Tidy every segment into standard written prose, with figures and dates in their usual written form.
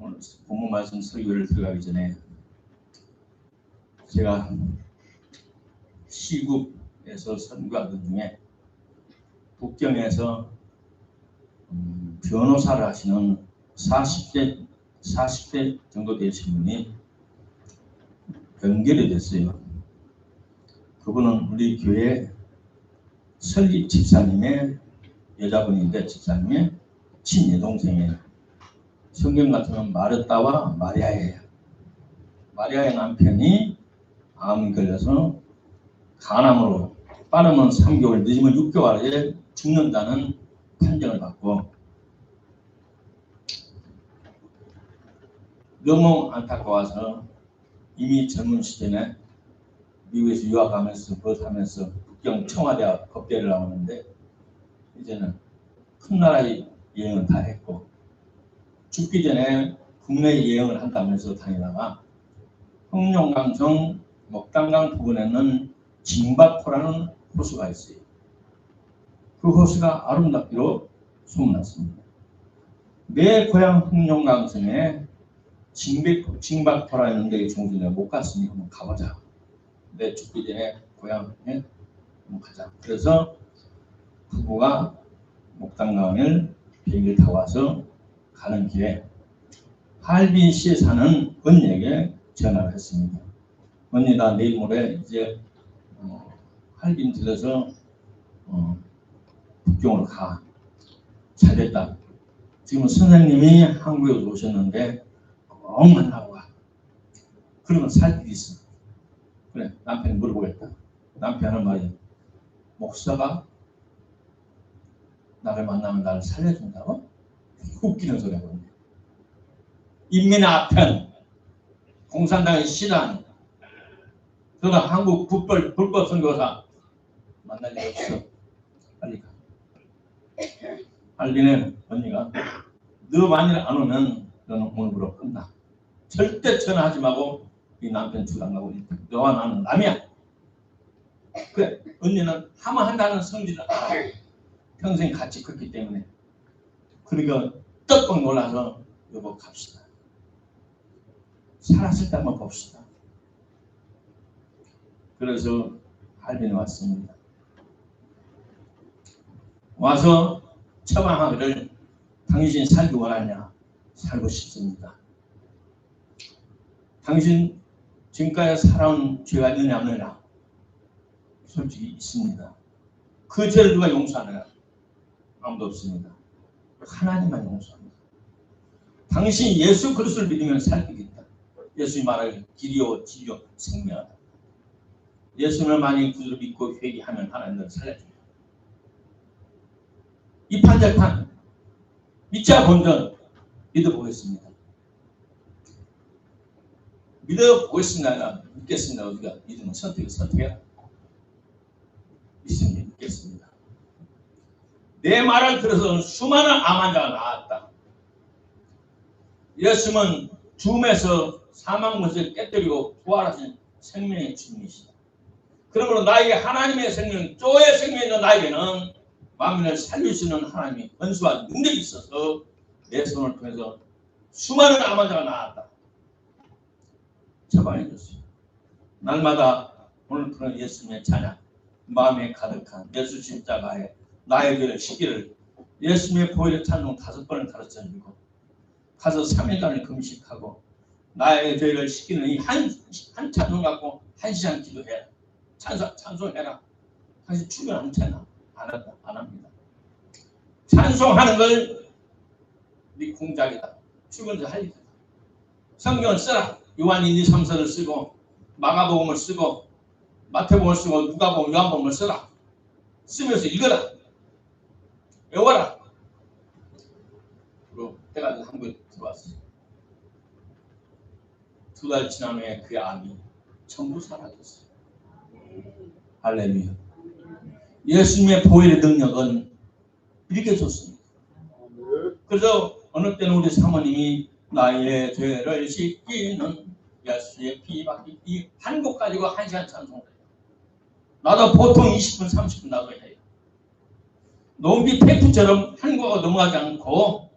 오늘 본문 말씀 설교를 들어가기 전에 제가 시국에서 선교하던 중에 북경에서 변호사를 하시는 40대 정도 되신 분이 연결이 됐어요. 그분은 우리 교회 설립 집사님의 여자분인데 집사님의 친여동생이에요. 성경 같으면 마르다와 마리아예요. 마리아의 남편이 암이 걸려서 간암으로 빠르면 3개월, 늦으면 6개월에 죽는다는 판정을 받고 너무 안타까워서 이미 젊은 시절에 미국에서 유학하면서 벗하면서 북경 청와대 법대를 나오는데 이제는 큰 나라 여행은 다 했고 죽기 전에 국내 여행을 한다면서 다니다가 흑룡강성 목단강 부근에는 징바포라는 호수가 있어요. 그 호수가 아름답기로 소문났습니다. 내 고향 흑룡강성에 징바포라는 데에 종전에 못 갔으니 한번 가보자. 내 죽기 전에 고향에 한번 가자. 그래서 부부가 목단강을 비행기를 타고 와서 가는 길에 할빈시에 사는 언니에게 전화를 했습니다. 언니다 내일 모레 이제 할빈 들어서 북경으로 가. 잘됐다. 지금 선생님이 한국에 오셨는데 꼭 만나고 가. 그러면 살 일이 있어. 그래, 남편이 물어보겠다. 남편은 말이야. 목사가 나를 만나면 나를 살려준다고? 웃기는 소리 하거든요. 인민의 아편, 공산당의 신안, 저는 한국 불법 선교사 만날 일 없어. 빨리 가. 알기는 언니가 너 만일 안 오면 너는 오늘부로 끝나. 절대 전화하지 말고 이 남편 주랑 가고 너와 나는 남이야. 그래, 언니는 하면 한다는 성질을 알아. 평생 같이 컸기 때문에. 그러니까 떡떡 놀라서 여보 갑시다. 살았을 때 한번 봅시다. 그래서 할빈이 왔습니다. 와서 처방하기를 당신 살기 원하냐? 살고 싶습니다. 당신 지금까지 살아온 죄가 있느냐 없느냐? 솔직히 있습니다. 그 죄를 누가 용서하느냐? 아무도 없습니다. 하나님만 용서합니다. 당신 예수 그리스도를 믿으면 살기겠다. 예수님 말하기를 길이요 진리요 생명하다. 예수를 많이 구주로 믿고 회개하면 하나님을 살려줍니다. 이 판결판 믿자 본전 믿어보겠습니다. 믿어보겠습니다. 믿겠습니다. 우리가 믿으면 선택해야 믿겠습니다. 내 말을 들어서 수많은 암 환자가 나았다. 예수님은 죽음에서 사망문을 깨뜨리고 부활하신 생명의 주님이시다. 그러므로 나에게 하나님의 생명, 조의 생명이 있는 나에게는 만민을 살릴 수 있는 하나님이 권수와 능력이 있어서 내 손을 통해서 수많은 암 환자가 나았다. 처방해 줬어요. 날마다 오늘 그런 예수님의 찬양, 마음에 가득한 예수 십자가에 나의 죄를 시기를 예수님의 보혈의 찬송 5번을 가르쳐주고 가서 3일간을 금식하고 나의 죄를 시키는 이 한 찬송 갖고 1시간 기도해라. 찬송해라. 당신 출근 안 합니다. 찬송하는 걸 네 공작이다. 출근도 할 일이다. 성경을 쓰라. 요한 1, 2, 3서를 쓰고 마가복음을 쓰고 마태복음을 쓰고 누가복음, 요한복음을 쓰라. 쓰면서 읽어라. 외워라. 그리고 때가 한국에 들어왔어요. 2달 지난 후에 그의 암이 전부 사라졌어요. 할렐루야. 예수님의 보혈의 능력은 이렇게 좋습니다. 그래서 어느 때는 우리 사모님이 나의 죄를 씻기는 예수의 피밖에 이 한 곡 가지고 1시간 찬송을 해요. 나도 보통 20분, 30분 나도 해요. 농비 테이프처럼 한 곡을 넘어가지 않고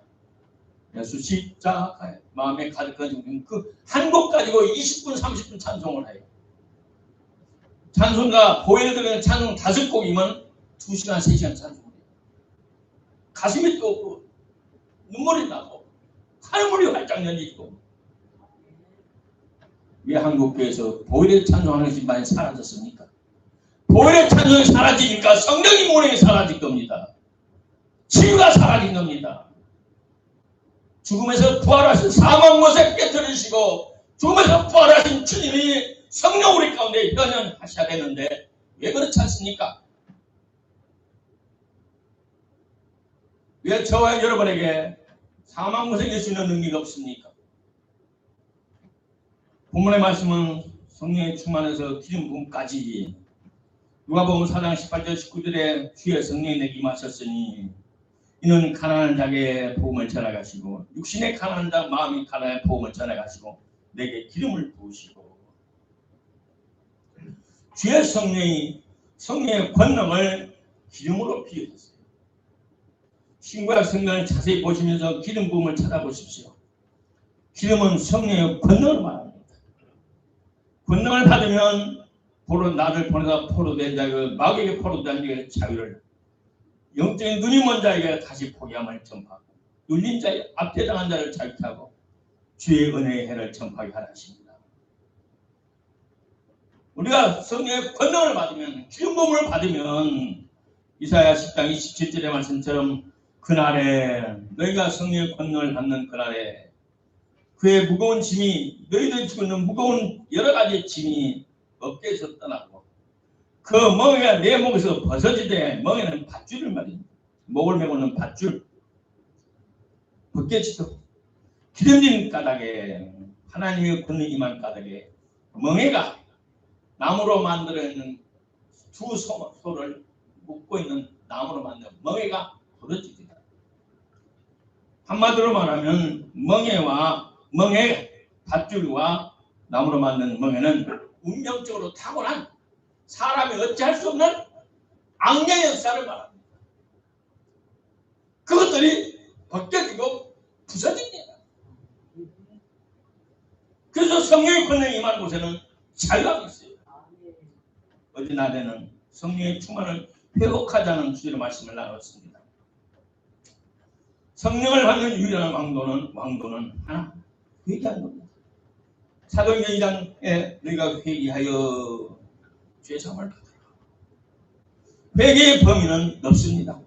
예수 십자가에 마음에 가득한 그 한 곡 가지고 20분 30분 찬송을 해요. 찬송가 보혈을 드리는 찬송 5곡이면 2시간 3시간 찬송을 해요. 가슴이 뜨겁고 눈물이 나고 하늘물이 활짝 열리고. 왜 한국교회에서 보혈의 찬송하는 것이 많이 사라졌습니까? 보혈의 찬송이 사라지니까 성령의 모양이 사라질 겁니다. 치유가 사라진 겁니다. 죽음에서 부활하신 사망 못에 깨뜨리시고 죽음에서 부활하신 주님이 성령 우리 가운데 현현하셔야 되는데 왜 그렇지 않습니까? 왜 저와 여러분에게 사망 못에 이길 수 있는 능력이 없습니까? 본문의 말씀은 성령의 충만해서 기름 부음까지 누가복음 4장 18절 19절에 주의 성령이 내게 임하셨으니 이는 가난한 자에게 복음을 전해가시고 육신의 가난한 자 마음이 가난한 복음을 전해가시고 내게 기름을 부으시고 주의 성령의 권능을 기름으로 비유했어요. 신구약 성경을 자세히 보시면서 기름 부음을 찾아보십시오. 기름은 성령의 권능을 말합니다. 권능을 받으면 나를 보내다 포로된 자에게 마귀에게 포로된 자에게 자유를 영적인 눈이 먼 자에게 다시 포기함을 전파하고 눌린 자의 압제당한 자를 자유케 하고 주의 은혜의 해를 전파하게 하라 하십니다. 우리가 성령의 권능을 받으면 기름 부음을 받으면 이사야 10장 27절의 말씀처럼 그날에 너희가 성령의 권능을 받는 그날에 그의 무거운 짐이 너희들이 지고 있는 무거운 여러 가지 짐이 어깨에서 떠나고 그 멍에가 내 목에서 벗어지되 멍에는 밧줄을 말입니다. 목을 메고는 밧줄 벗겨지도 기름진 까닭에 하나님의 권능이 임한 까닭에 멍에가 나무로 만들어 있는 두 소를 묶고 있는 나무로 만든 멍에가 부러집니다. 한마디로 말하면 멍에 밧줄과 나무로 만든 멍에는 운명적으로 타고난 사람이 어찌할 수 없는 악령의 역사를 말합니다. 그것들이 벗겨지고 부서집니다. 그래서 성령의 권능이 임하는 곳에는 자유가 있어요. 어제 낮에는 성령의 충만을 회복하자는 주제로 말씀을 나눴습니다. 성령을 받는 유일한 왕도는 하나, 회개하는 겁니다. 사도행전 2장에 너희가 회개하여 죄사함을 받으라. 회개의 범위는 넓습니다.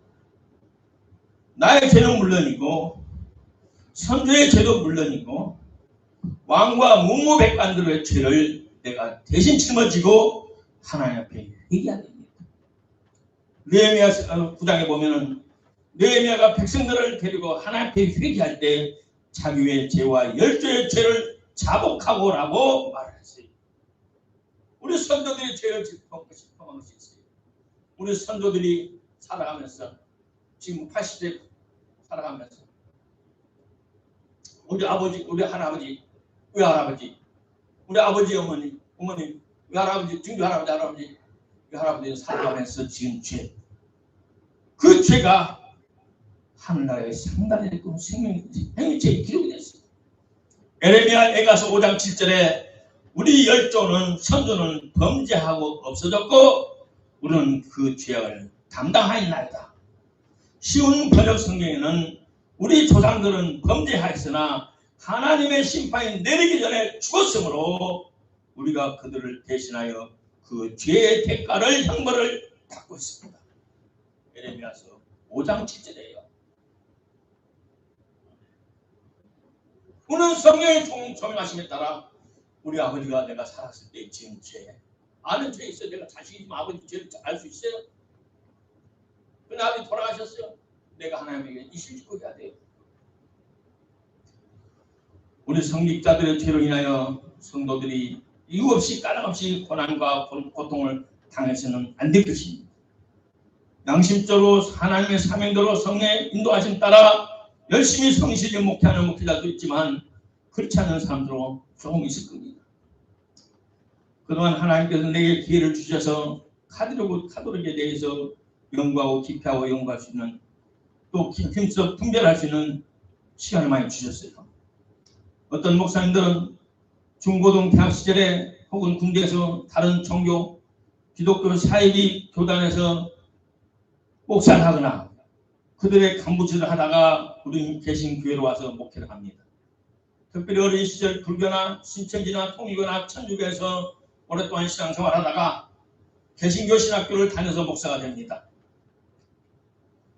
나의 죄는 물론이고 선조의 죄도 물론이고 왕과 문무백관들의 죄를 내가 대신 짊어지고 하나님 앞에 회개해야 됩니다. 느헤미야 9장에 보면은 느헤미야가 백성들을 데리고 하나님 앞에 회개할 때 자기의 죄와 12의 죄를 자복하고라고 말을 했어요. 우리 선조들이 죄를 짚어본 것이 있어요. 우리 선조들이 살아가면서 지금 80세 살아가면서 우리 아버지, 우리 할아버지, 외할아버지, 우리 아버지, 어머니, 외할아버지, 증조할아버지, 외할아버지 살아가면서 지은 죄, 그 죄가 하늘나라에 상달이 됐고 생명죄에 기록이 됐어요. 에레미야 에가서 5장 7절에 우리 열조는 선조는 범죄하고 없어졌고 우리는 그 죄악을 담당하였나이다. 쉬운 번역 성경에는 우리 조상들은 범죄하였으나 하나님의 심판이 내리기 전에 죽었으므로 우리가 그들을 대신하여 그 죄의 대가를 형벌을 받고 있습니다. 에레미야서 5장 7절이에요. 우리는 성령의 조명하심에 따라 우리 아버지가 내가 살았을 때 지은 죄, 아는 죄 있어요. 내가 자식이지만 아버지 죄를 알 수 있어요. 근데 아버지 돌아가셨어요. 내가 하나님에게 이실 짓고 해야 돼요. 우리 성직자들의 죄로 인하여 성도들이 이유 없이 까닭없이 고난과 고통을 당해서는 안 될 것입니다. 양심적으로 하나님의 사명대로 성령의 인도하심 따라 열심히 성실히 목회하는 목회자도 있지만 그렇지 않은 사람들도 조금 있을 겁니다. 그동안 하나님께서 내게 기회를 주셔서 카톨릭에 대해서 연구하고 기피하고 연구할 수 있는 또 힘써 분별할 수 있는 시간을 많이 주셨어요. 어떤 목사님들은 중고등 대학 시절에 혹은 군대에서 다른 종교 기독교 사이비 교단에서 목사를 하거나 그들의 간부질을 하다가 우리 개신교회로 와서 목회를 합니다. 특별히 어린 시절 불교나 신천지나 통일교나 천주교에서 오랫동안 신앙생활하다가 개신교 신학교를 다녀서 목사가 됩니다.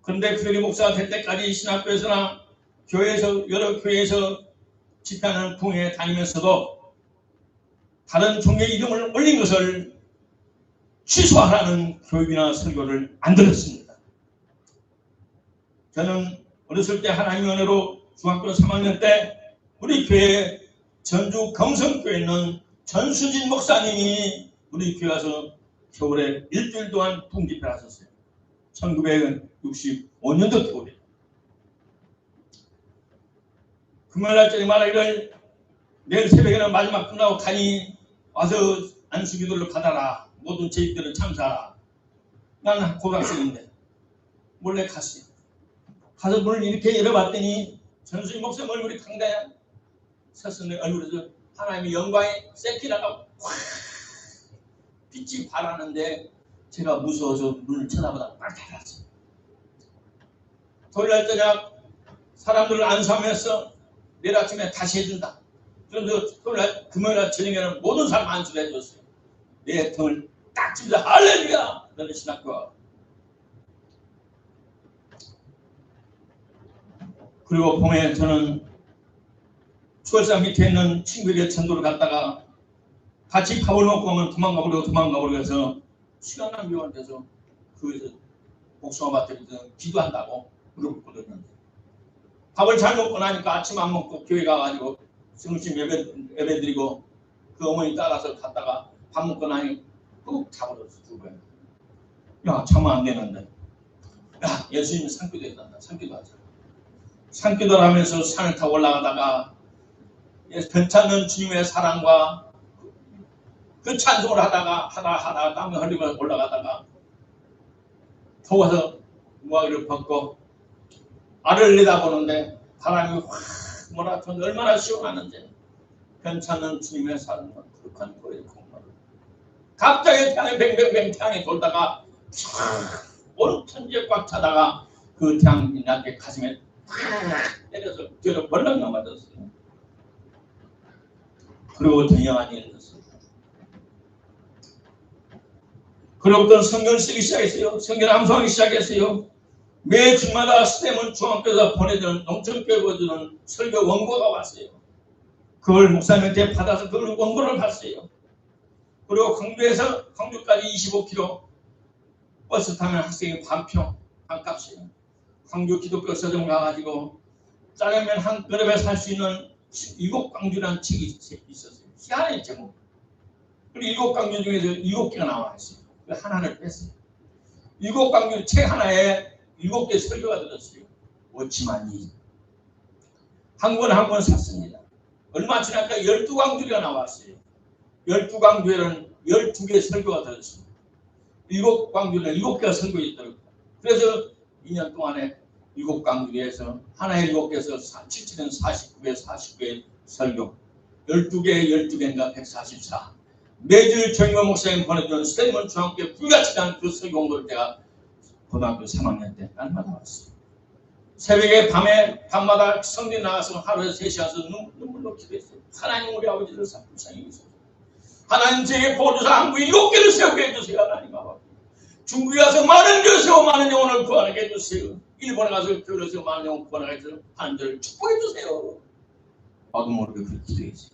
그런데 그들이 목사가 될 때까지 신학교에서나 교회에서 여러 교회에서 집회하는 통에 다니면서도 다른 종교의 이름을 올린 것을 취소하라는 교육이나 설교를 안 들었습니다. 저는 어렸을 때 하나님의 은혜로 중학교 3학년 때 우리 교회 전주 경성교회에 있는 전수진 목사님이 우리 교회 와서 겨울에 일주일 동안 붕집회를 하셨어요. 1965년도 겨울에. 금요일날 저녁 말하기를 내일 새벽에는 마지막 끝나고 가니 와서 안수기도를 받아라. 모든 제입들은 참사하라. 나는 고등학생인데 몰래 갔어요. 가서 문을 이렇게 열어봤더니 전수진 목사님 얼굴이 강다야 섰어. 내 얼굴에서 하나님의 영광이 새끼나가 확 빛이 발하는데 제가 무서워서 문을 쳐다보다 빡 닫았어요. 토요일날 저녁 사람들을 안수하면서 내일 아침에 다시 해준다. 그래서 토요일날 금요일날 저녁에는 모든 사람 안수를 해줬어요. 내 등을 딱 집어서 할렐루야! 너는 신학교와. 그리고 봄에 저는 추월산 밑에 있는 친구에게 전도를 갔다가 같이 밥을 먹고 오면 도망가버리고 해서 시간 낭비가 돼서 그에서 복숭아밭에 기도한다고 물어봤거든요. 밥을 잘 먹고 나니까 아침 안 먹고 교회 가가지고 성심 예배 드리고 그 어머니 따라서 갔다가 밥 먹고 나니 꾹 잡아줬어. 두 번. 야, 참으면 안 되는데. 야, 예수님 산기도 했단다. 산기도 하자. 산기도를 하면서 산을 타고 올라가다가 괜찮은 주님의 사랑과 그 찬송을 하다가 땀을 흘리며 올라가다가 더워서 무화기를 벗고 알을 내다보는데 바람이 확 몰아치면 얼마나 시원하는지. 괜찮은 주님의 사랑과 거룩한 거의 공로를 갑자기 태양이 뱅뱅뱅 태양이 돌다가 온 천지에 꽉 차다가 그 태양이 나한테 가슴에 때려서 뒤로 벌렁 넘어졌어요. 그리고 더 영한 일이 있었어요. 그로부터 성경을 쓰기 시작했어요. 성경을 암송하기 시작했어요. 매 주마다 스템은 중학교에서 보내주는 농촌교회 보여주는 설교 원고가 왔어요. 그걸 목사님한테 받아서 그걸 원고를 봤어요. 그리고 광주까지 25km 버스 타면 학생이 반값이에요. 광주 기독교 서점 가가지고 짜장면 한 그릇에 살 수 있는 일곱광주라는 책이 있었어요. 희한한 제목. 그리고 일곱광주 중에서 7개가 나와 있어요. 그 하나를 뺐어요. 일곱광주 책 하나에 7개 설교가 들었어요. 어찌만이 한 권 샀습니다. 얼마 지나니까 12광주가 나왔어요. 12광주에는 12개 설교가 들었어요. 7광주는 7개가 설교가 있더라고요. 그래서 2년 동안에 7광주에서 하나에 7개에서 7칠은 49개 설교 12개인가 144 매주 정모 목사님 보내준 스테이먼 중학교 불같이 난 그 설교 공부를 제가 고등학교 3학년 때 날마다 왔어요. 새벽에 밤마다 성전 나가서 하루에 3시간서 눈물로 기도했어요. 하나님 우리 아버지를 불쌍히 여기소서. 하나님 제게 보조사 한국 7개를 세우게 해주세요. 하나님 아버지. 중국에 가서 많은 교 세워 많은 영혼을 구원하게 해주세요. 일본에 가서 교회를 세워 많은 영혼 구원하게 해주세요. 하나님들 축복해 주세요. 나도 모르게 그렇게 기도했어요.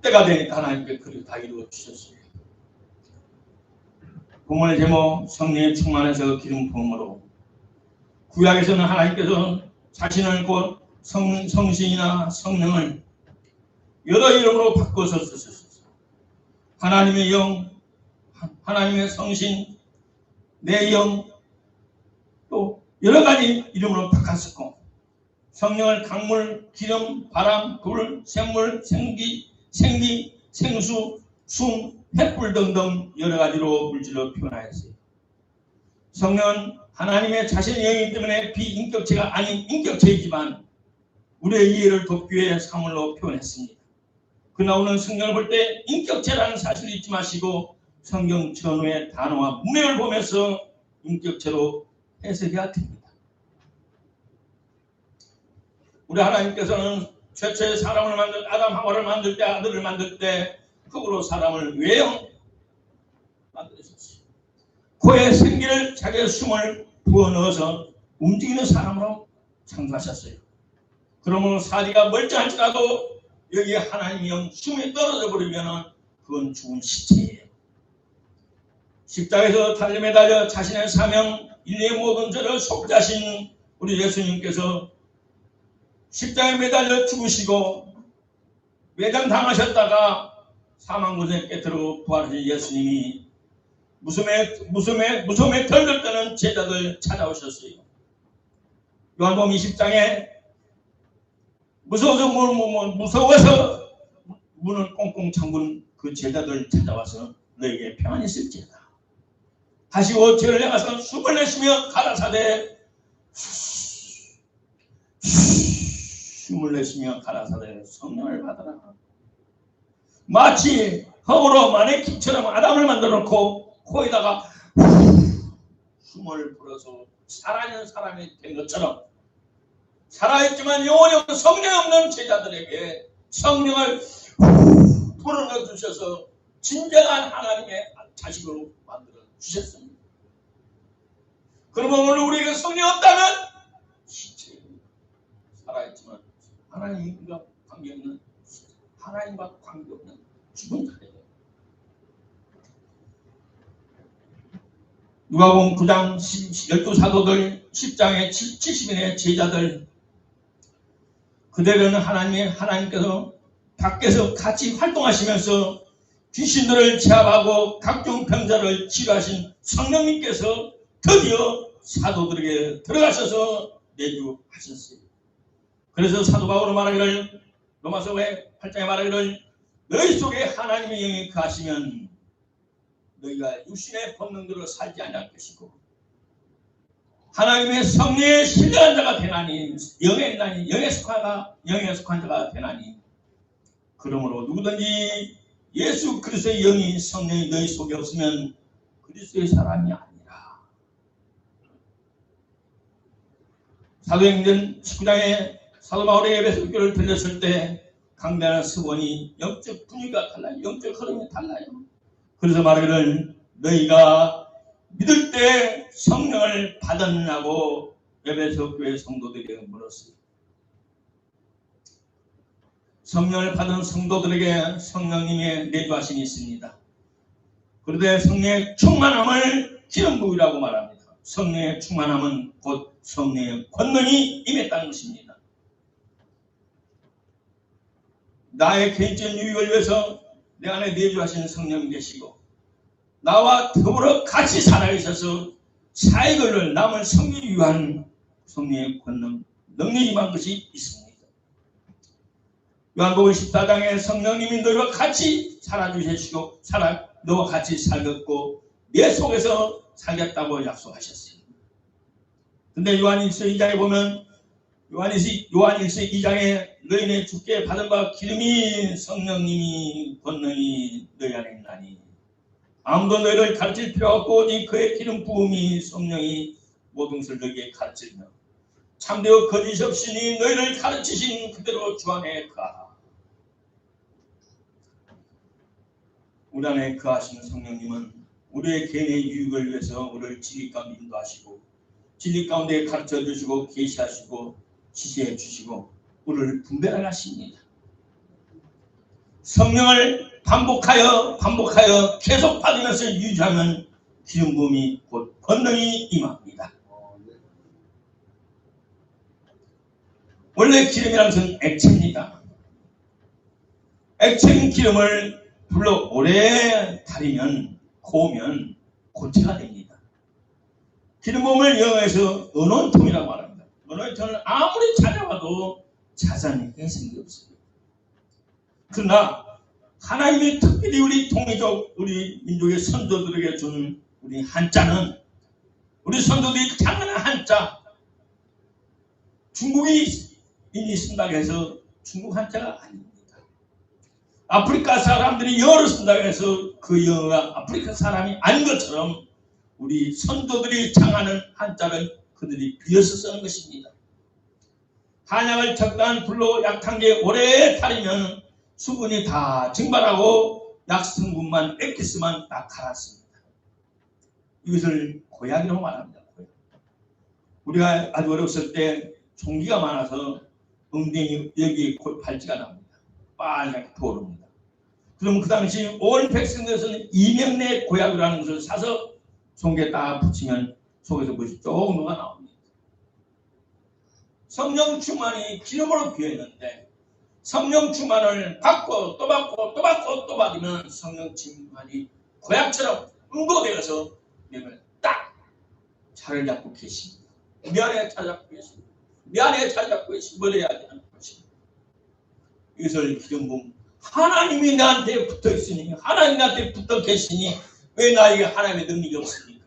때가 되니까 하나님께 그를 다 이루어 주셨어요. 본문의 제목 성령의 충만해서 기름 부음으로 구약에서는 하나님께서 자신을 곧 성신이나 성령을 여러 이름으로 바꿔서 쓰셨어요. 하나님의 영, 하나님의 성신, 내 영, 또 여러 가지 이름으로 바꿨었고 성령을 강물, 기름, 바람, 불, 샘물, 생기, 생수, 숨, 횃불 등등 여러 가지로 물질로 표현하였어요. 성령은 하나님의 자신의 영이기 때문에 비인격체가 아닌 인격체이지만 우리의 이해를 돕기 위해 사물로 표현했습니다. 그러나 오늘 성경을 볼 때 인격체라는 사실을 잊지 마시고 성경 전후의 단어와 문맥을 보면서 인격체로 해석해야 됩니다. 우리 하나님께서는 최초의 사람을 아담 하와를 만들 때, 아들을 만들 때 흙으로 사람을 외형 만드셨어요. 코에 생기를, 자기의 숨을 부어넣어서 움직이는 사람으로 창조하셨어요. 그러면 사리가 멀쩡할지라도 여기 하나님의 영 숨이 떨어져 버리면 그건 죽은 시체예요. 십자가에서 달려 매달려 자신의 사명, 인류의 모든 죄를 속죄하신 우리 예수님께서 십자가에 매달려 죽으시고 매장당하셨다가 사망고생에 깨뜨려 부활하신 예수님이 무덤에 덜덜 떠는 제자들 찾아오셨어요. 요한복음 20장에 무서워서 문을 꽁꽁 잠근 그 제자들 찾아와서 너에게 평안이 있을지어다. 하시고 죄를 향해서 숨을 내쉬며 가라사대 숨을 내쉬며 가라사대 성령을 받아라. 마치 흙으로 마네킹처럼 아담을 만들어 놓고 코에다가 숨을 불어서 살아있는 사람이 된 것처럼 살아있지만 영혼이 없는 성령이 없는 제자들에게 성령을 불어넣어 주셔서 진정한 하나님의 자식으로 만들어 주셨습니다. 그러면 오늘 우리에게 성령이 없다면 시체입니다. 살아있지만 하나님과 관계없는 하나님과 관계없는 죽은 자예요. 누가복음 9장 12사도들 10장의 70인의 제자들 그들은 하나님께서 밖에서 같이 활동하시면서 귀신들을 제압하고 각종 병자를 치료하신 성령님께서 드디어 사도들에게 들어가셔서 내주하셨어요. 그래서 사도 바울은 말하기를 로마서 8장에 말하기를 너희 속에 하나님의 영이 거하시면 너희가 육신의 본능대로 살지 않을 것이고 하나님의 성령에 신뢰한 자가 되나니 영에 속한 자가 되나니 그러므로 누구든지 예수 그리스도의 영이 성령이 너희 속에 없으면 그리스도의 사람이 아니라. 사도행전 19장에 사도 바울의 에베소 교회를 들렸을 때 강대한 서원이 영적 분위기가 달라요. 영적 흐름이 달라요. 그래서 말하기를 너희가 믿을 때 성령을 받았냐고 에베소 교회 성도들에게 물었어요. 성령을 받은 성도들에게 성령님의 내주하심이 있습니다. 그런데 성령의 충만함을 기름 부으라고 말합니다. 성령의 충만함은 곧 성령의 권능이 임했다는 것입니다. 나의 개인적인 유익을 위해서 내 안에 내주하신 성령이 계시고 나와 더불어 같이 살아계셔서 사역을 남을 섬기기 위한 성령의 권능, 능력이 임한 것이 있습니다. 요한복음 14장에 성령님이 너희와 같이 살아주시고 너와 같이 살겠고 내 속에서 살겠다고 약속하셨어요. 근데 요한일서 2장에 보면 요한일서 2장에 너희는 주께 받은 바 기름이 성령님이 권능이 너희 안에 있나니 아무도 너희를 가르칠 필요 없고 오직 그의 기름 부음이 성령이 모든 것을 너희에게 가르치며 참되어 거짓이 없으니 너희를 가르치신 그대로 주 안에 거하라. 우리 안에 거하시는 성령님은 우리의 개인의 유익을 위해서 우리를 진리 가운데 인도하시고 진리 가운데 가르쳐 주시고 계시하시고 지시해 주시고 우리를 분별하게 하십니다. 성령을 반복하여 계속 받으면서 유지하면 기름 부음이 곧 권능이 임합니다. 원래 기름이라는 것은 액체입니다. 액체인 기름을 불로 오래 달이면 고우면 고체가 됩니다. 기름 부음을 영어에서 은원통이라고 말합니다. 은원통은 아무리 찾아봐도 자세한 해석이 없어요. 그러나 하나님이 특별히 우리 동이족 우리 민족의 선조들에게 준 우리 한자는 우리 선조들이 장안한 한자, 중국인이 쓴다고 해서 중국 한자가 아닙니다. 아프리카 사람들이 영어를 쓴다고 해서 그 영어가 아프리카 사람이 아닌 것처럼 우리 선조들이 장하는 한자를 그들이 비어서 쓰는 것입니다. 한약을 적당한 불로 약탕기에 오래 달이면 수분이 다 증발하고 약 성분만 액기스만 딱 갈았습니다. 이것을 고약이라고 말합니다. 우리가 아주 어렸을 때 종기가 많아서 엉덩이 여기 발지가 납니다. 빨갛게 부어옵니다. 그럼 그 당시 온 백성들에서는 이명내 고약이라는 것을 사서 송기에 딱 붙이면 속에서 무엇이 조금 녹아 나옵니다. 성령 충만이 기름으로 비었는데 성령 충만을 받고 또 받고 또 받고 또 받으면 성령 충만이 고약처럼 응고되어서 내면 딱 차를 잡고 계십니다. 미안해 찾아잡고 계십니다. 미안해 찾아잡고 계십니다. 뭘 해야 되는 것입니다. 이것을 기름 부음, 하나님이 나한테 붙어 있으니, 하나님 나한테 붙어 계시니 왜 나에게 하나님의 능력이 없습니까?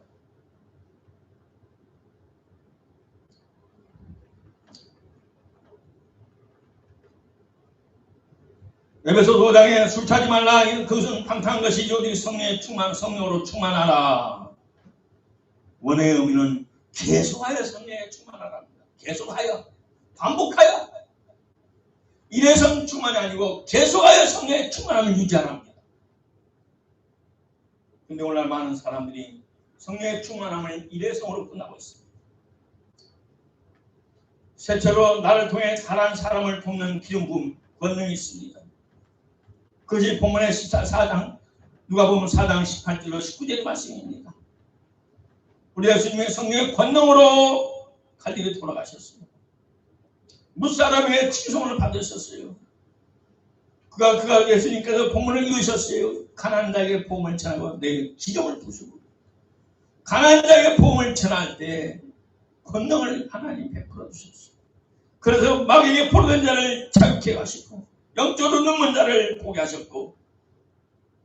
에베소 5장에 술 타지 말라. 그것은 방탕한 것이지 오직 성령의 충만, 성령으로 충만하라. 원의 의미는 계속하여 성령에 충만하랍니다. 계속하여, 반복하여. 일회성 충만이 아니고 계속하여 성령의 충만함을 유지하랍니다. 근데 오늘날 많은 사람들이 성령의 충만함을 일회성으로 끝나고 있습니다. 셋째로 나를 통해 다른 사람을 돕는 기름 부음, 권능이 있습니다. 그것이 본문의 4장, 누가복음 4장 18절로 19절의 말씀입니다. 우리 예수님의 성령의 권능으로 갈릴리 돌아가셨습니다. 무사람에게 칭송을 받으셨어요. 그가 예수님께서 본문을 읽으셨어요. 가난한 자에게 복음을 전하고 내 기적을 부수고, 가난한 자에게 복음을 전할 때 권능을 하나님 베풀어 주셨어요. 그래서 마귀에게 포로된 자를 자유케 하시고, 영적으로 눈먼 자를 보게 하셨고,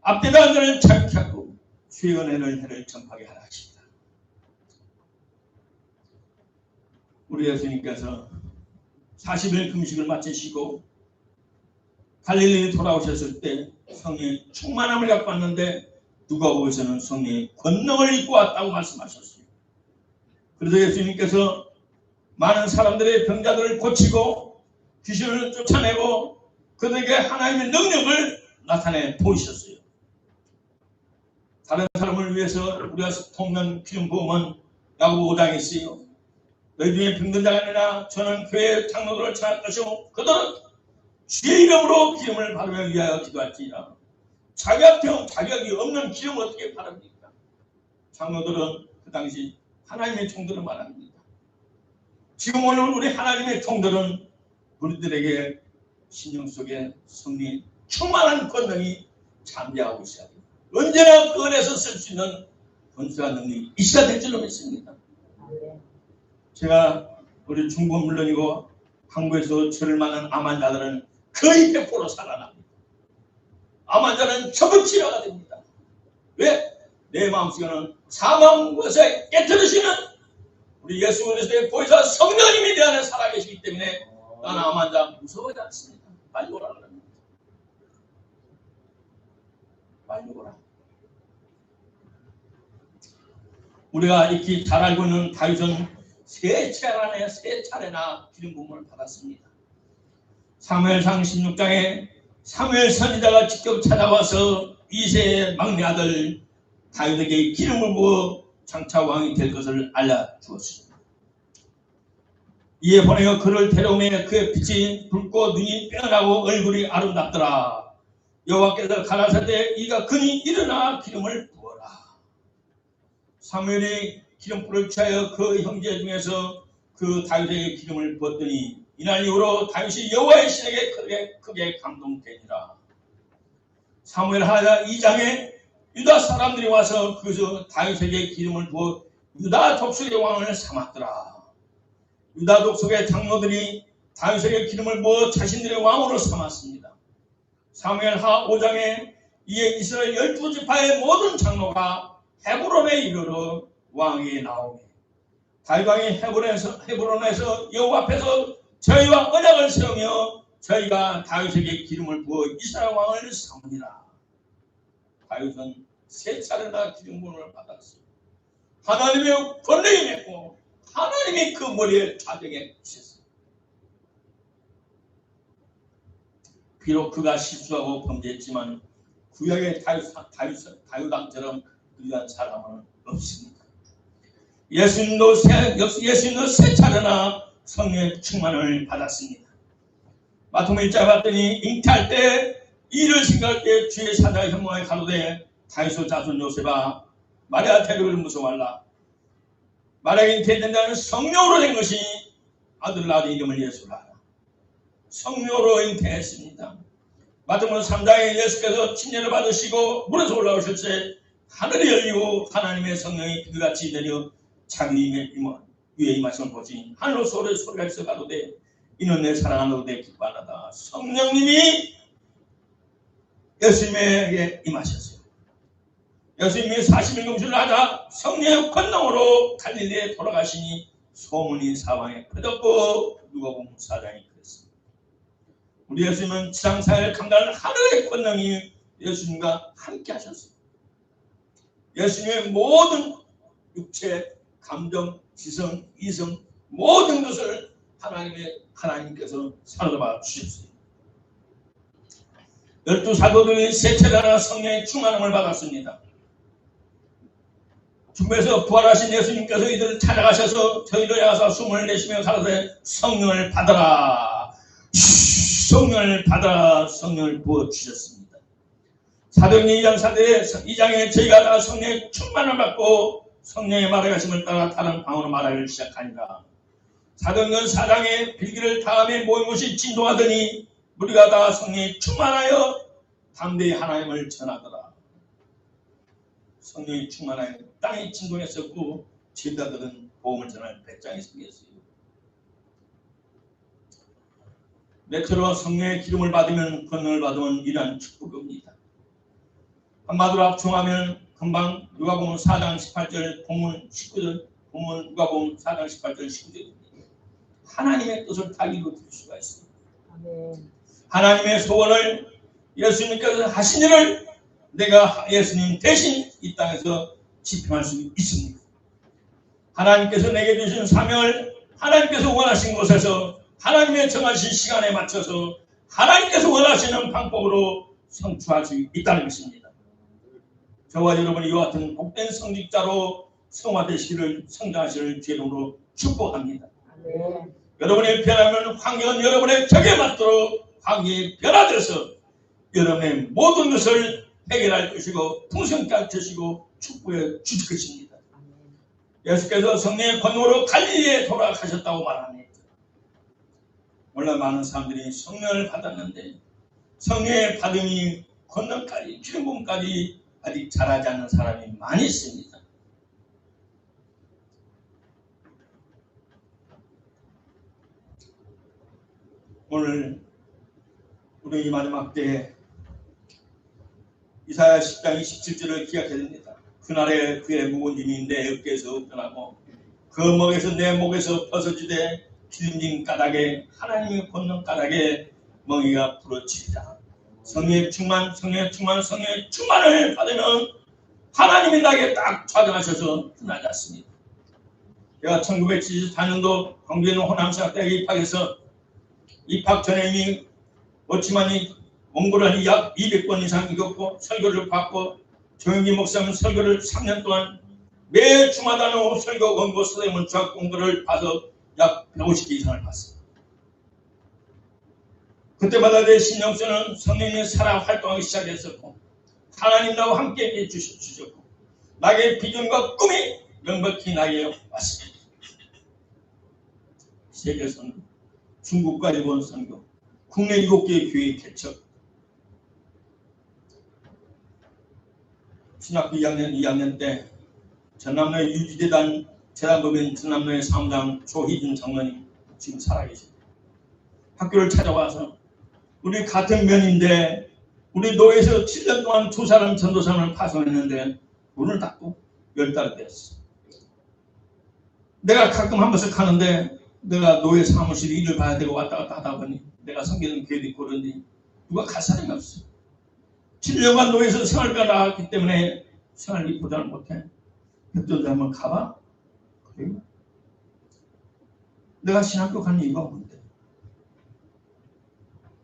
앞대다한 자를 자유케 하고, 주의 은혜를 해를 전파하게 하라 하십니다. 우리 예수님께서 40일 금식을 마치시고 갈릴리에 돌아오셨을 때 성령의 충만함을 갖고 왔는데 누가복음에서는 성령의 권능을 입고 왔다고 말씀하셨어요. 그래서 예수님께서 많은 사람들의 병자들을 고치고 귀신을 쫓아내고 그들에게 하나님의 능력을 나타내 보이셨어요. 다른 사람을 위해서 우리가 돕는 기름 부음은 야고보 5장에 있어요. 너희 중에 병든 자가 아니라 저는 교회 장로들을 찾을 것이고 그들은 주의 이름으로 기름을 받으며 위하여 기도할지니라. 자격이 없는 기름을 어떻게 바랍니까? 장로들은 그 당시 하나님의 종들을 말합니다. 지금 오늘 우리 하나님의 종들은 우리들에게 신령 속에 성령의 충만한 권능이 잠재하고 있어야 됩니다. 언제나 그 안에서 쓸 수 있는 권수와 능력이 있어야 될 줄로 믿습니다. 제가 우리 중국은 물론이고 한국에서 저를 만난 암 환자들은 거의 100% 살아납니다. 암 환자는 전부 치료가 됩니다. 왜? 내 마음속에는 사망 것에 깨트리시는 우리 예수 그리스도의 보혜사 성령님이 내 안에 살아계시기 때문에 나는 암 환자 무서워하지 않습니다. 빨리 오라 그럽니다. 빨리 오라. 우리가 익히 잘 알고 있는 다윗은 세 차례나 기름 부음을 받았습니다. 사무엘상 16장에 사무엘 선지자가 직접 찾아와서 이새의 막내 아들 다윗에게 기름을 부어 장차 왕이 될 것을 알려주었습니다. 이에 보내어 그를 데려오매 그의 빛이 붉고 눈이 빼어나고 얼굴이 아름답더라. 여호와께서 가라사대 이가 그니 일어나 기름을 부어라. 사무엘이 기름불을 취하여 그 형제 중에서 그 다윗에게 기름을 부었더니 이날 이후로 다윗이 여호와의 신에게 크게 감동되니라. 사무엘 하나 2장에 유다 사람들이 와서 그저 다윗에게 기름을 부어 유다 족속의 왕을 삼았더라. 유다 족속의 장로들이 다윗에게 기름을 부어 자신들의 왕으로 삼았습니다. 사무엘 하 5장에 이에 이스라엘 12지파의 모든 장로가 헤브론에 이르러 왕에게 나오매 다윗왕이 헤브론에서 여호와 앞에서 저희와 언약을 세우며 저희가 다윗에게 기름을 부어 이스라엘 왕을 삼으니라. 다윗은 세 차례나 기름 부음을 받았어요. 하나님의 권능이 맺고 하나님이 그 머리에 좌정해 주셨어요. 비록 그가 실수하고 범죄했지만 구약의 다윗왕처럼 위한 사람은 없습니다. 예수님도 세 차례나 성령의 충만을 받았습니다. 마태복음 1장 봤더니 잉태할 때 이를 생각할 때 주의 사자가 현몽에 가로되 다윗의 자손 요셉아 마리아 데려오를 무서워하라. 마리아가 잉태된 자는 성령으로 된 것이 아들 낳은 이름을 예수라 하라. 성령으로 잉태했습니다. 마태복음 3장에 예수께서 침례를 받으시고 물에서 올라오실 때 하늘이 열리고 하나님의 성령이 비둘기같이 내려 자기 위에 임하심을 보시니 하늘로 소리가 있어 가로되 이는 내 사랑하는 내 기뻐하나다. 성령님이 예수님에게 임하셨어요. 예수님이 40일 금식을 하자 성령의 권능으로 갈릴리에 돌아가시니 소문이 사방에 퍼졌고 누가복음 4장이 그랬습니다. 우리 예수님은 지상사회를 감당하는 하늘의 권능이 예수님과 함께 하셨어요. 예수님의 모든 육체, 감정, 지성, 이성 모든 것을 하나님께서 사로잡아 주셨어요. 12사도들이 세 차례나 성령의 충만함을 받았습니다. 중에서 부활하신 예수님께서 이들을 찾아가셔서 저희를 향해서 숨을 내쉬며 가라사대 성령을 받아라. 성령을 받아라. 성령을 부어주셨습니다. 사도행전 2장에 저희가 다 성령의 충만을 받고 성령의 말하심을 따라 다른 방언으로 말하기를 시작하니라. 사도행전 4장에 빌기를 다음에 모인 곳이 진동하더니 우리가 다 성령에 충만하여 담대히 하나님을 전하더라. 성령이 충만하여 땅이 진동했었고 제자들은 복음을 전할 배짱이 생겼어요. 몇처럼 성령의 기름을 받으면 권능을 받으면 이러한 축복입니다. 한마디로 합충하면 금방 누가복음 4장 18절 본문 19절 본문 누가복음 4장 18절 19절입니다. 하나님의 뜻을 다 이루어질 수가 있습니다. 아멘. 하나님의 소원을 예수님께서 하신 일을 내가 예수님 대신 이 땅에서 집행할 수 있습니다. 하나님께서 내게 주신 사명을 하나님께서 원하신 곳에서 하나님의 정하신 시간에 맞춰서 하나님께서 원하시는 방법으로 성취할 수 있다는 것입니다. 저와 여러분이 이와 같은 복된 성직자로 성화되시기를 성장하시기를 주님으로 축복합니다. 네. 여러분의 변화면 환경은 여러분의 격에 맞도록 환경이 변화돼서 여러분의 모든 것을 해결할 것이고 풍성케 주시고 축복해 주실 것입니다. 예수께서 성령의 권능으로 갈릴리에 돌아가셨다고 말합니다. 원래 많은 사람들이 성령을 받았는데 성령의 받음이 권능까지 기름 부음까지 아직 잘하지 않는 사람이 많이 있습니다. 오늘 우리 이 마지막 때에 이사야 10장 27절을 기억해야 됩니다. 그날에 그의 묵은 짐이 내 어깨에서 떠나고 그 목에서 내 목에서 벗어지되 기름진 까닭에 하나님의 권능 까닭에 멍이가 부러지리라. 성령의 충만, 성령의 충만, 성령의 충만을 받으면 하나님이 나에게 딱 좌정하셔서 끝나지 않습니다. 제가 1974년도 광주에 호남신학대학에 입학해서 입학 전에 이미 어치만이 원고를 약 200번 이상 읽었고 설교를 받고 조영기 목사님 설교를 3년 동안 매 주마다 설교 원고 서대문 주학 공부를 봐서 약 150개 이상을 봤습니다. 그때마다 내 신영수는 성령의 살아 활동하기 시작했었고 하나님 나와 함께 해주셨고 나에게 비전과 꿈이 명백히 나에게 왔습니다. 세계 선교, 중국과 일본 선교, 국내 7개의 교회 개척, 신학교 2학년 때 전남로의 유지재단 재단법인 전남로의 사무장 조희준 장로님 지금 살아계십니다. 학교를 찾아와서 우리 같은 면인데 우리 노예에서 7년 동안 2사람 전도사를 파송했는데 문을 닫고 10달이 되었어. 내가 가끔 한 번씩 가는데 내가 노예 사무실 일을 봐야 되고 왔다 갔다 하다 보니 내가 섬기는 교회도 있고 그러니 누가 갈 사람이 없어. 7년간 노예에서 생활비가 나왔기 때문에 생활비 보장을 못해. 백전도 한번 가봐. 그래요? 내가 신학교 간 이유가 뭔데?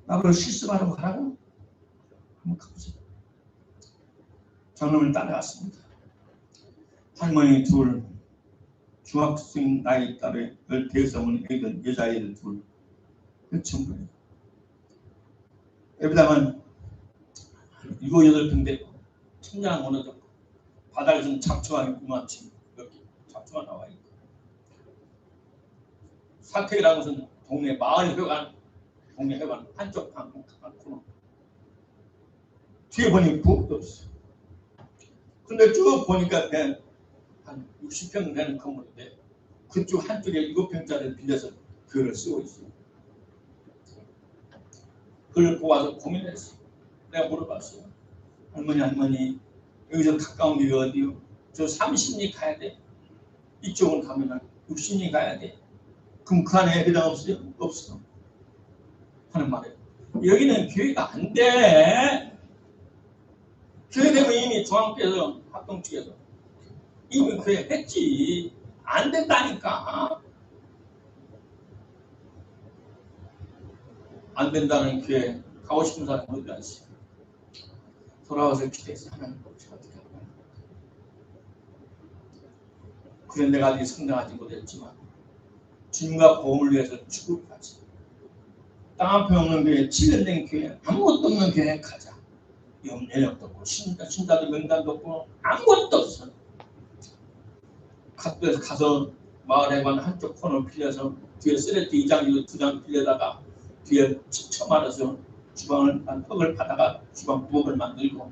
나를 실습하라고 가라고? 한번 가보세요. 장로를 따라갔습니다. 할머니 둘, 중학생 나이 딸에 대성은 애들, 여자애들 둘, 그 전부예요. 예배당은 7, 8평대 천장 무너졌고 바닥에서는 잡초가 있구만. 이렇게 잡초가 나와 있고 사택이라는 것은 동네 마을 회관, 동네 회관 한쪽 코너 뒤에 보니 부엌도 없어. 근데 쭉 보니까 한 60평 되는 건물인데 그쪽 한쪽에 7평짜리를 빌려서 교회를 쓰고 있어요. 그걸 보고 와서 고민했어요. 내가 물어봤어요. 할머니 여기서 가까운 길이 어디요? 저 30리 가야 돼. 이쪽은 가면 60리 가야 돼. 그럼 그 안에 회당 없어요? 없어. 하는 말이에요. 여기는 교회가 안 돼. 교회 되면 이미 중앙교회에서 합동 측에서 이미 교회 했지. 안 된다니까. 안 된다는 교회 가고 싶은 사람 어디 가있어요? 돌아와서 기대해서 하나님 어떻게 할까? 그래 내가 아직 성장하지 못했지만 주님과 복음을 위해서 죽을 까지 땅 앞에 없는 교회, 7년 된 교회, 아무것도 없는 교회 가자. 연역도 없고 신자도 명단도 없고 아무것도 없어. 학교에서 가서 마을 해관 한쪽 코너 빌려서 뒤에 쓰레기 2장, 2장 빌려다가 뒤에 처말아서 주방을 흙을 파다가 주방 부엌을 만들고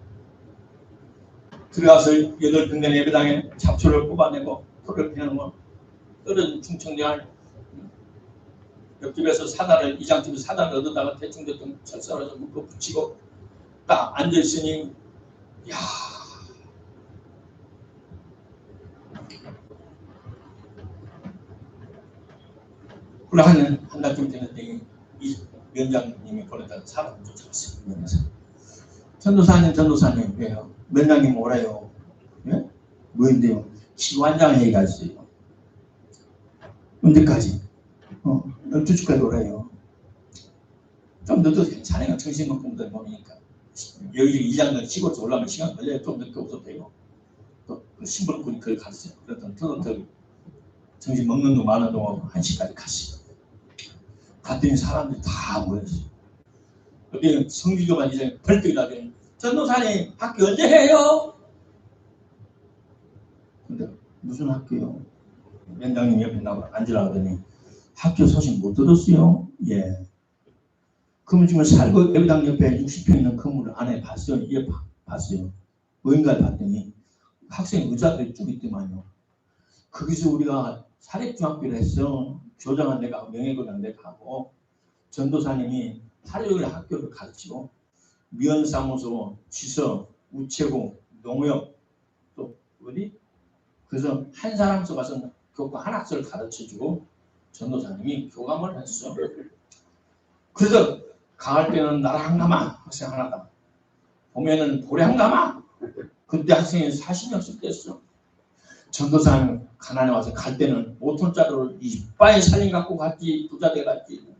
들어가서 8평된 예배당에 잡초를 뽑아내고 풀을 피우는 거 떨어진 충청장 옆집에서 사다를 이장집에서 사다를 얻어다가 대충 철사라서 묶어 붙이고 딱 앉아있으니 야 그래 한 달쯤 되는데 이 면장님이 보내다가 사람을 쫓아갔어요. 전도사님 왜요? 면장님 오래요. 예? 뭐인데요? 기관장 회의가 있어요. 언제까지? 12시까지 오래요. 좀 늦어도 괜찮아요. 정신건강들 모르니까. 여기 이장들 시골에서 올라가면 시간 걸려요. 좀 늦게 오셔도 돼요. 또 신부님이 그걸 갔어요. 그랬더니 더 정신 먹는 거 많은 동안 1시까지 갔어요. 갔더니 사람들이 다 모였어요. 여기 성기교관 이장이 벌떡 일어나더니 전도사님 학교 언제 해요? 근데 무슨 학교요? 면장님 옆에 나가 앉으라 하더니 학교 소식 못 들었어요? 예. 그럼 지금 살고 예배당 옆에 60평 있는 건물 안에 봤어요? 예, 봤어요. 뭐인가를 봤더니 학생 의자들이 쭉 있더만요. 거기서 우리가 사립중학교를 했어. 교장한 데가 명예교장 데가 하고 전도사님이 사립 학교를 가르치고 미연사무소, 지서, 우체국, 농협 또 어디? 그래서 한 사람 서 가서 교과 한 학생을 가르쳐주고 전도사님이 교감을 했어. 그래서 가을 때는 나라 한가마 학생 하나다. 봄에는 보리 한가마. 그때 학생이 40명씩 됐어. 전도사님 가난에 와서 갈 때는 5톤짜리로 이빨 살림 갖고 갔지. 부자 돼 갔지.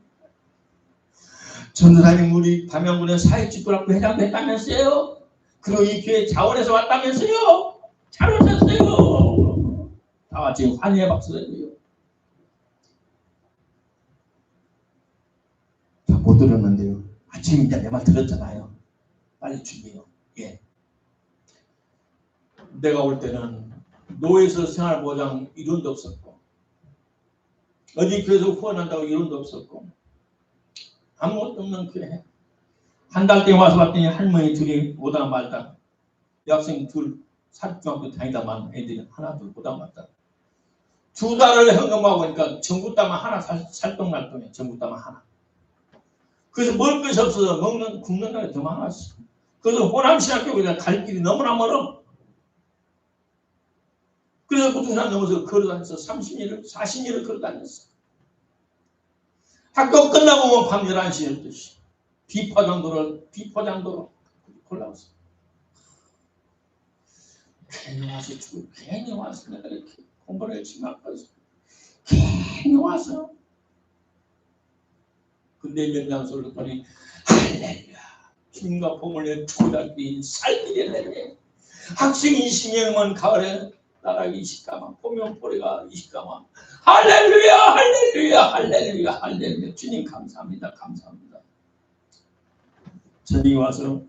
전도사님 우리 담양군에 사회집도학교 회장도 했다면서요. 그리고 이 교회 자원에서 왔다면서요. 잘 오셨어요. 다 같이 환희의 박수를 못 들었는데요. 아침에 이제 내 말 들었잖아요. 빨리 준비해요. 예. 내가 올 때는 노예에서 생활보장 이론도 없었고 어디 교회에서 후원한다고 이론도 없었고 아무것도 없는 교회. 한 달 때 와서 봤더니 할머니 둘이 오다 말다. 여학생 둘 사립중학교 다니다만 애들이 하나 둘 오다 말다. 2달을 현금하고 보니까 전구 따만 하나 살똥날똥해. 전구 따만 하나. 그래서 먹을 것이 없어서 굶는 날이 더 많았어. 그래서 호남신학교 그냥 갈 길이 너무나 멀어. 그래서 부동산 넘어서 걸어다녔어. 30일을 40일을 걸어다녔어. 학교 끝나고 오면 밤 11시 12시 비포장도로 올라왔어. 괜히 와서 죽고 괜히 와서 내가 이렇게 공부를 열심히 하고 괜히 와서. 근데 몇년 소리를 했더니 할렐루야 주님과 복을 주고달기 살길이 내네. 학생 20명은 가을에 나락이 20가마 보면 보리가 20가마. 할렐루야 할렐루야 할렐루야 할렐루야. 주님 감사합니다 감사합니다. 저녁에 와서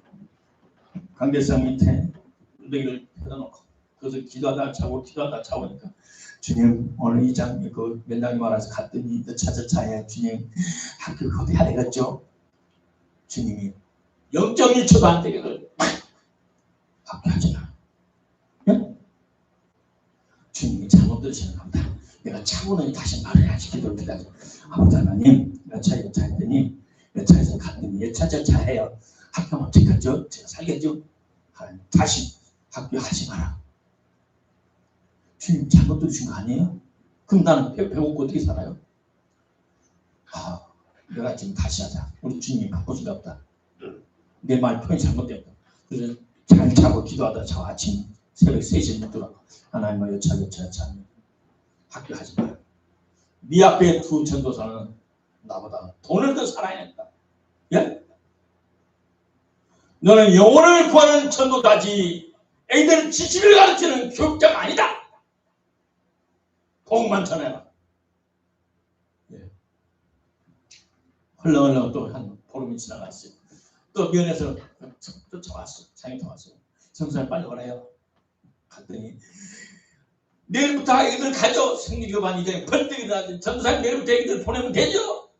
강대상 밑에 무더기를 펴놓고 그래서 기도하다 자고 자고니까 주님 오늘 그 면장이 말아서 갔더니 차차차에 주님 학교 그것도 해야 되겠죠. 주님이 0.1초도 안 되게 학교 하지 마. 예? 주님이 잘못 들으시는 겁니다. 내가 차고는 다시 말해야지. 기도를 기다려. 아버지 하나님 여차에 했더니 여차에서 갔더니 여차저차해요. 학교는 어떻게 하죠? 제가 살겠죠? 다시 학교 하지 마라. 주님 잘못 들으신 거 아니에요? 그럼 나는 배고프고 어떻게 살아요? 내가 지금 다시 하자. 우리 주님이 바쁘신가 보다. 내 말 표현이 잘못되었다. 그래서 잘 자고 기도하다 저 아침 새벽 3시에 묻더라고. 하나님 여차 학교 하지 마라. 네 앞에 두 전도사는 나보다 돈을 더 살아야겠다. 예? 너는 영혼을 구하는 전도자지 애들 지식을 가르치는 교육자가 아니다. 복만 전해라. 예. 흘렁흘렁 또 한 보름이 지나갔어요. 또 면에서 또 왔어. 장이 더 왔어요. 전도사님 빨리 오래요. 갔더니 내일부터 애들 가죠. 생리교반 이제 벌떡이다. 전도사님 내일부터 애들 보내면 되죠.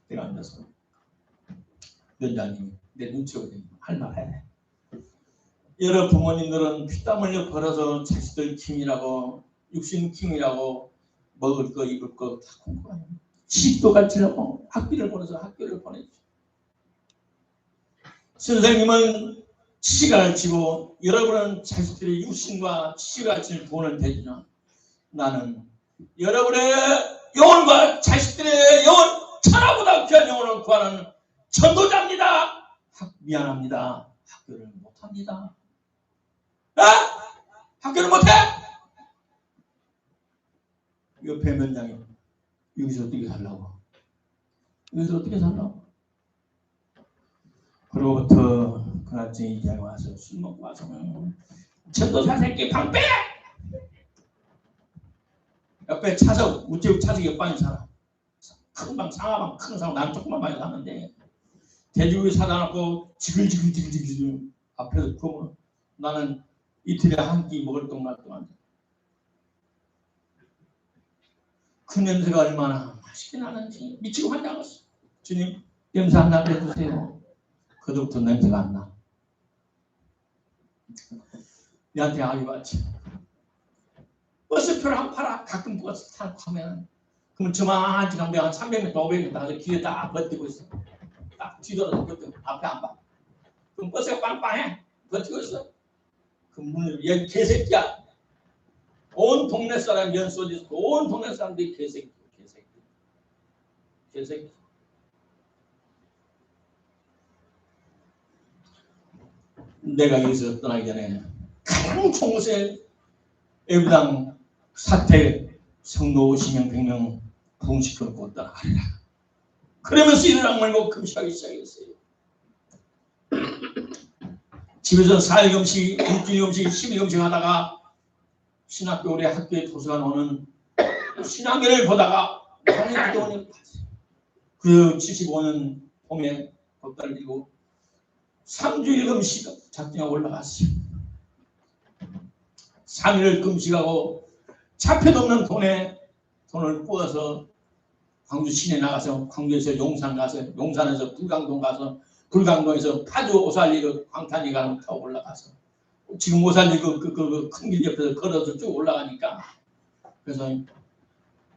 내가 앉아서 면장님이 내 눈치 보더니 할 말 해. 여러 부모님들은 피땀 흘려 벌어서 자식들 킴이라고 육신 킴이라고 먹을 거 입을 거 다 공부하는 시집도 가르치려고 학비를 보내서 학교를 보내죠. 선생님은 지식을 가르치고 여러분은 자식들의 육신과 지식을 가르치는 돈을 대주나 나는 여러분의 영혼과 자식들의 영혼 천하보다 귀한 영혼을 구하는 전도자입니다. 미안합니다. 학교를 못합니다. 학교를 못해? 옆에 면장이 여기서 어떻게 살라고? 여기서 어떻게 살라고? 그로부터 그날쯤 이제 와서 술 먹고 와서는 전도사 새끼 방 빼! 옆에 차석 우체국 차석 옆방에 살아. 큰 방 상하방 큰 상 난 조그만 방에 사는데 돼지고기 사다 놓고 지글지글 앞에서 구우면 나는 이틀에 한 끼 먹을 동안 동안 그 냄새가 얼마나 맛있게 나는지 미치고 환장했어. 주님 냄새 안 나게 해주세요. 그때부터 냄새가 안 나. 내한테 아기같이 버스표를 한 팔아. 가끔 버스 타고 하면 그러면 저만 지금 내가 300m 500m 가서 길에 딱 버티고 있어. 딱 뒤돌아서 버티고 앞에 안 봐. 그럼 버스가 빵빵해. 버티고 있어. 그 문을 얘 개새끼야. 온 동네 사람 연소지 온 동네 사람들이 개새끼. 내가 여기서 떠나기 전에 가장 총세 애부당 사태 성도 50명 100명 부흥시켜놓고 떠나가리라. 그러면서 일어나 말고 금식하기 시작했어요. 집에서 4일 금식, 일주일 금식, 12일 금식 하다가 신학교 우리 학교에 도서관 오는 신학교를 보다가 하나님 기도원에 그 75년 봄에 덕달을 들고 3주일 금식 작정에 올라갔어요. 3일을 금식하고 잡혀도 없는 돈을 꾸어서 광주 시내 나가서 광주에서 용산 가서 용산에서 불광동 가서 불광동에서 파주 오살리 광탄리 가는 타고 올라가서 지금 오살리 그 큰 길 옆에서 걸어서 쭉 올라가니까 그래서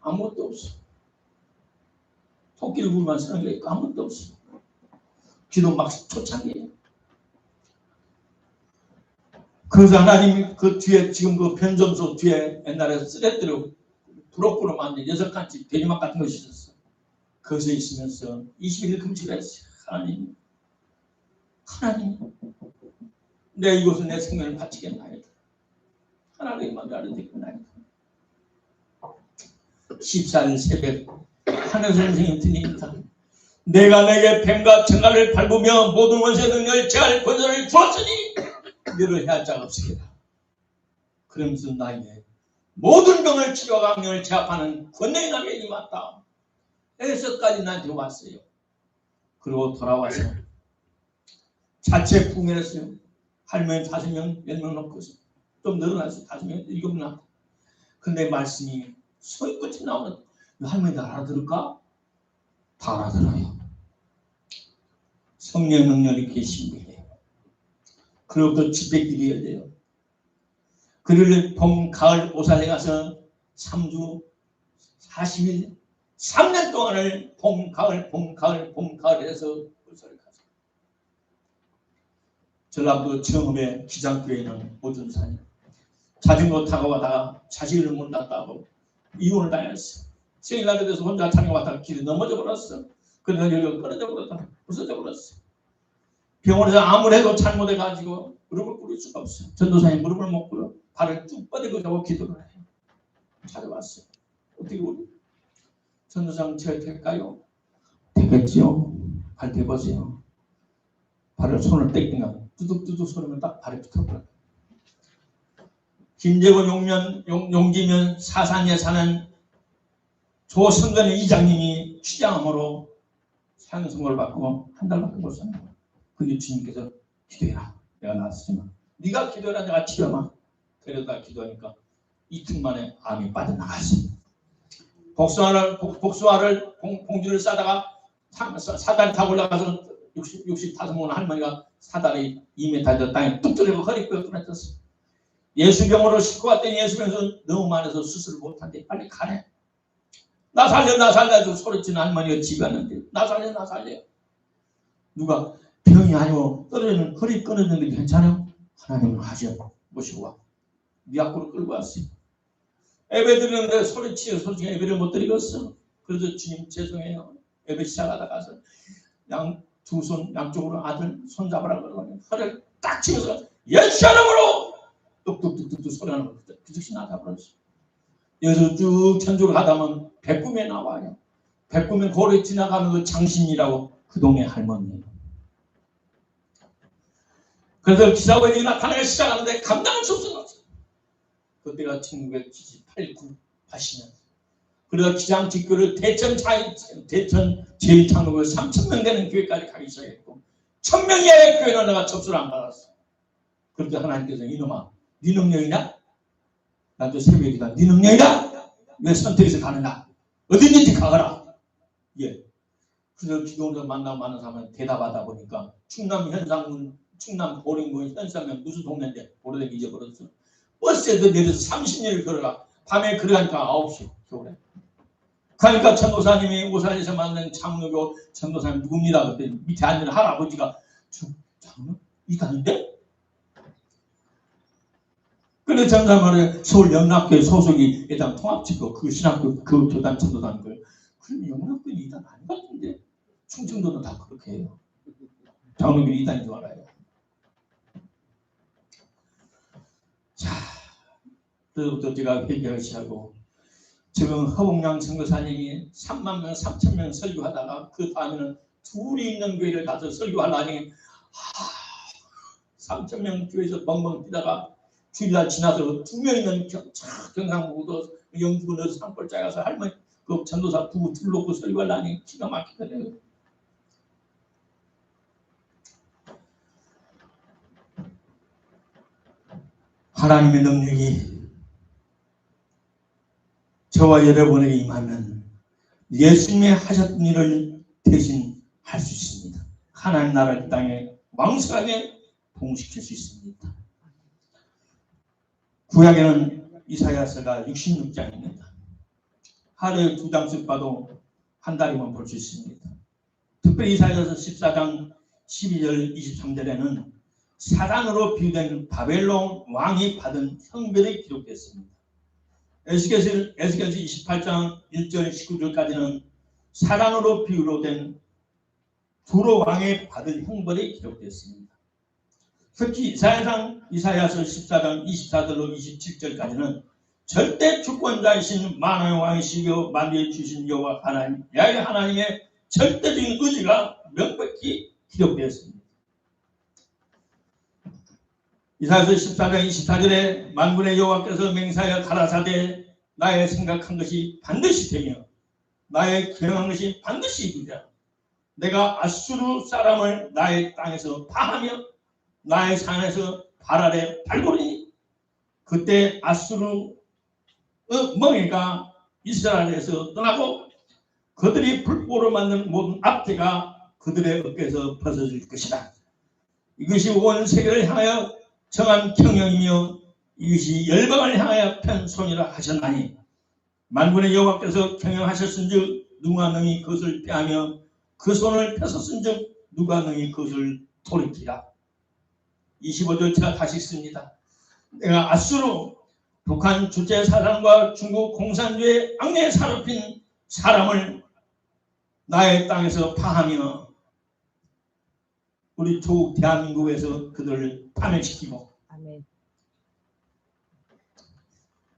아무것도 없어. 토끼굴만 서는 게 있고 아무것도 없어. 기도 막 초창기에 그래서 하나님이 그 뒤에 지금 그 변점소 뒤에 옛날에 쓰레기로 브로커로 만든 6칸씩 대리막 같은 것이 있었어. 거기서 있으면서 21일 금식을 했어요. 하나님 내 이곳은 내 생명을 바치겠나이다. 하나님만 알아듣겠나이다. 14일 새벽 하늘 선생님 들립니다. 내가 내게 뱀과 청갈을 밟으며 모든 원수의 능력을 제할 권세를 주었으니 너를 해할 자가 없으리라. 그러면서 나에게 모든 병을 치료하고 악령을 제압하는 권능이 나에게 임했다. 에서까지 나한테 왔어요. 그리고 돌아와서 자체 부흥했어요. 할머니 5명, 10명 놓고서 좀 늘어났어요. 5명, 7명 낳고. 근데 말씀이 소리끝이 나오는 할머니들 알아들을까? 다 알아들어요. 성령 능력이 계신 거예요. 그리고 또 집회길이 열려요. 그를 봄, 가을, 오산에 가서 3주 40일 3년 동안을 봄, 가을, 봄, 가을, 봄, 가을 해서 불사를 가서 전라도 청읍의 기장교회는 오준산이 자전거 타고 가다가 자식을 못 낳았다고 이혼을 당했어. 생일날에 대해서 혼자 자전거 갔다가 길에 넘어져 버렸어. 그래서 여기가 끊어져 버렸다. 부서져 버렸어. 병원에서 아무래도 잘못해가지고 무릎을 꿇을 수가 없어. 전도사님 무릎을 못 꿇어. 발을 쭉 뻗고 자고 기도를 해요. 찾아왔어요. 어떻게 우리 전도사님 제가 될까요? 되겠지요. 발 대보세요. 발을 손을 떼기면 뚜둑뚜둑 소리면 딱 발에 붙어버려요. 김재곤 용기면 사산에 사는 조성근의 이장님이 취장함으로 사형선고를 받고 한 달밖에 못 사는 거예요. 근데 주님께서 기도해라. 내가 나왔지만 네가 기도해라. 내가 치료하마. 그러다 기도하니까 이틀 만에 암이 빠져나갔어요. 복숭아를 봉지를 싸다가 사다리 타고 올라가서 65번 할머니가 사다리 2m 땅에 뚝 떨어지고 허리뼈가 끊어졌어요. 예수병으로 싣고 왔더니 예수병에서 너무 많아서 수술을 못한대. 빨리 가래. 나 살려 소리치는 할머니가 집에 왔는데 나 살려. 누가 병이 아니고 떨어지는 허리 끊어졌는데 괜찮아요? 하나님은 하죠. 모시고 와. 네 앞으로 끌고 왔어요. 예배 드리는데 소리치고 예배를 못 드리겠어. 그래서 주님 죄송해요. 예배 시작하다 가서 두 손 양쪽으로 아들 손 잡으라 그러더니 허리를 딱 치면서 예수 이름으로 뚝뚝뚝뚝 소리 나는 거 그 즉시 나타버렸어. 여기서 쭉 천주를 가다 보면 백구매 나와요. 백구매 고래 지나가는 그 장신이라고 그 동네 할머니예요. 그래서 기사관이 나타나기 시작하는데 감당할 수 없었어요. 그때가 1978, 9, 80년. 그래서 기장직교를 대천 제1창로교 3,000명 되는 교회까지 가기 시작했고 1,000명 이하의 교회는 내가 접수를 안 받았어. 그렇게 하나님께서 이놈아 네 능력이냐? 나도 새벽이다. 네 능력이다? 왜 선택해서 가느냐? 어디든지 가거라. 예. 그래서 기도원에서 만나는 사람은 대답하다 보니까 충남 현상군, 충남 보령군 현상면 무슨 동네인데 오래되게 잊어버렸어. 버스에도 내려서 30년을 걸어라. 밤에 걸어가니까 9시 겨울에. 그러니까 전도사님이 오산에서 만난 장로교 전도사님 누굽니다. 그때 밑에 앉는 할아버지가 장로? 이단인데? 그래서 전사말에 서울 영락교회 소속이 일단 통합지고 그 신학교 그 교단 전도사님 걸 그럼 영락교회 이단 아닌 것 같은데 충청도는 다 그렇게 해요. 장로교 이단인 줄 알아요. 자, 그때부터 제가 회개를 시작하고 지금 허봉양 전도사님이 3만 명, 3천 명 설교하다가 그 다음에는 둘이 있는 교회를 가서 설교하려니 3천 명 교회에서 벙벙 뛰다가 주일날 지나서 2명 있는 경상북도 영주군 어서 산골짜기 가서 할머니 그 전도사 부부 둘 놓고 설교하려니 기가 막히더래요. 하나님의 능력이 저와 여러분에게 임하면 예수님이 하셨던 일을 대신 할 수 있습니다. 하나님 나라를 땅에 왕성하게 부흥시킬 수 있습니다. 구약에는 이사야서가 66장입니다. 하루에 2장씩 봐도 한 달이면 볼 수 있습니다. 특별히 이사야서 14장 12절 23절에는 사단으로 비유된 바벨론 왕이 받은 형벌이 기록됐습니다. 에스겔서 28장 1절 19절까지는 사단으로 비유로 된 두로 왕이 받은 형벌이 기록됐습니다. 특히 이사야서 14장 24절로 27절까지는 절대 주권자이신 만왕의 왕이시며 만유에 주신 여호와 하나님, 야훼 하나님의 절대적인 의지가 명백히 기록되었습니다. 이사야서 14장 24절에 만군의 여호와께서 맹세하여 가라사대 나의 생각한 것이 반드시 되며 나의 계획한 것이 반드시 이루리라. 내가 아수르 사람을 나의 땅에서 파하며 나의 산에서 발 아래 발굴이니 그때 아수르의 멍에가 이스라엘에서 떠나고 그들이 불보로 만든 모든 앞대가 그들의 어깨에서 벗어질 것이다. 이것이 온 세계를 향하여 정한 경영이며 이것이 열방을 향하여 편 손이라 하셨나니 만군의 여호와께서 경영하셨은즉 누가 능히 그것을 피하며 그 손을 펴섰은즉 누가 능히 그것을 돌이키라. 25절 제가 다시 읽습니다. 내가 아수르 북한 주재 사상과 중국 공산주의 악내에 사로핀 사람을 나의 땅에서 파하며 우리 조국 대한민국에서 그들을 파멸시키고 아멘.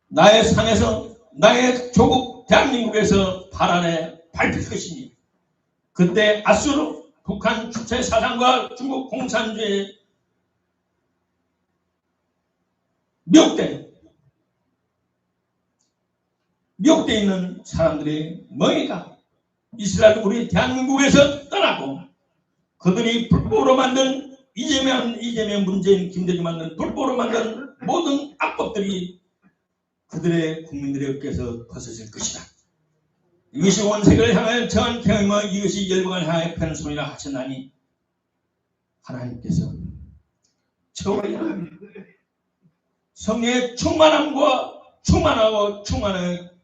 나의 상에서 나의 조국 대한민국에서 발 아래 밟힐 것이니 그때 아수르 북한 주체 사상과 중국 공산주의 미혹되어 있는 사람들의 멍에가 이스라엘 우리 대한민국에서 떠나고 그들이 불법으로 만든 이재명 문재인 김대중 만든 불법으로 만든 모든 악법들이 그들의 국민들의 어깨에서 벗어질 것이다. 이것이 온 세계를 향하여 정한 경험이며 이것이 열방을 향하여 펴는 손이라 하셨나니 하나님께서 저와 성령의 충만한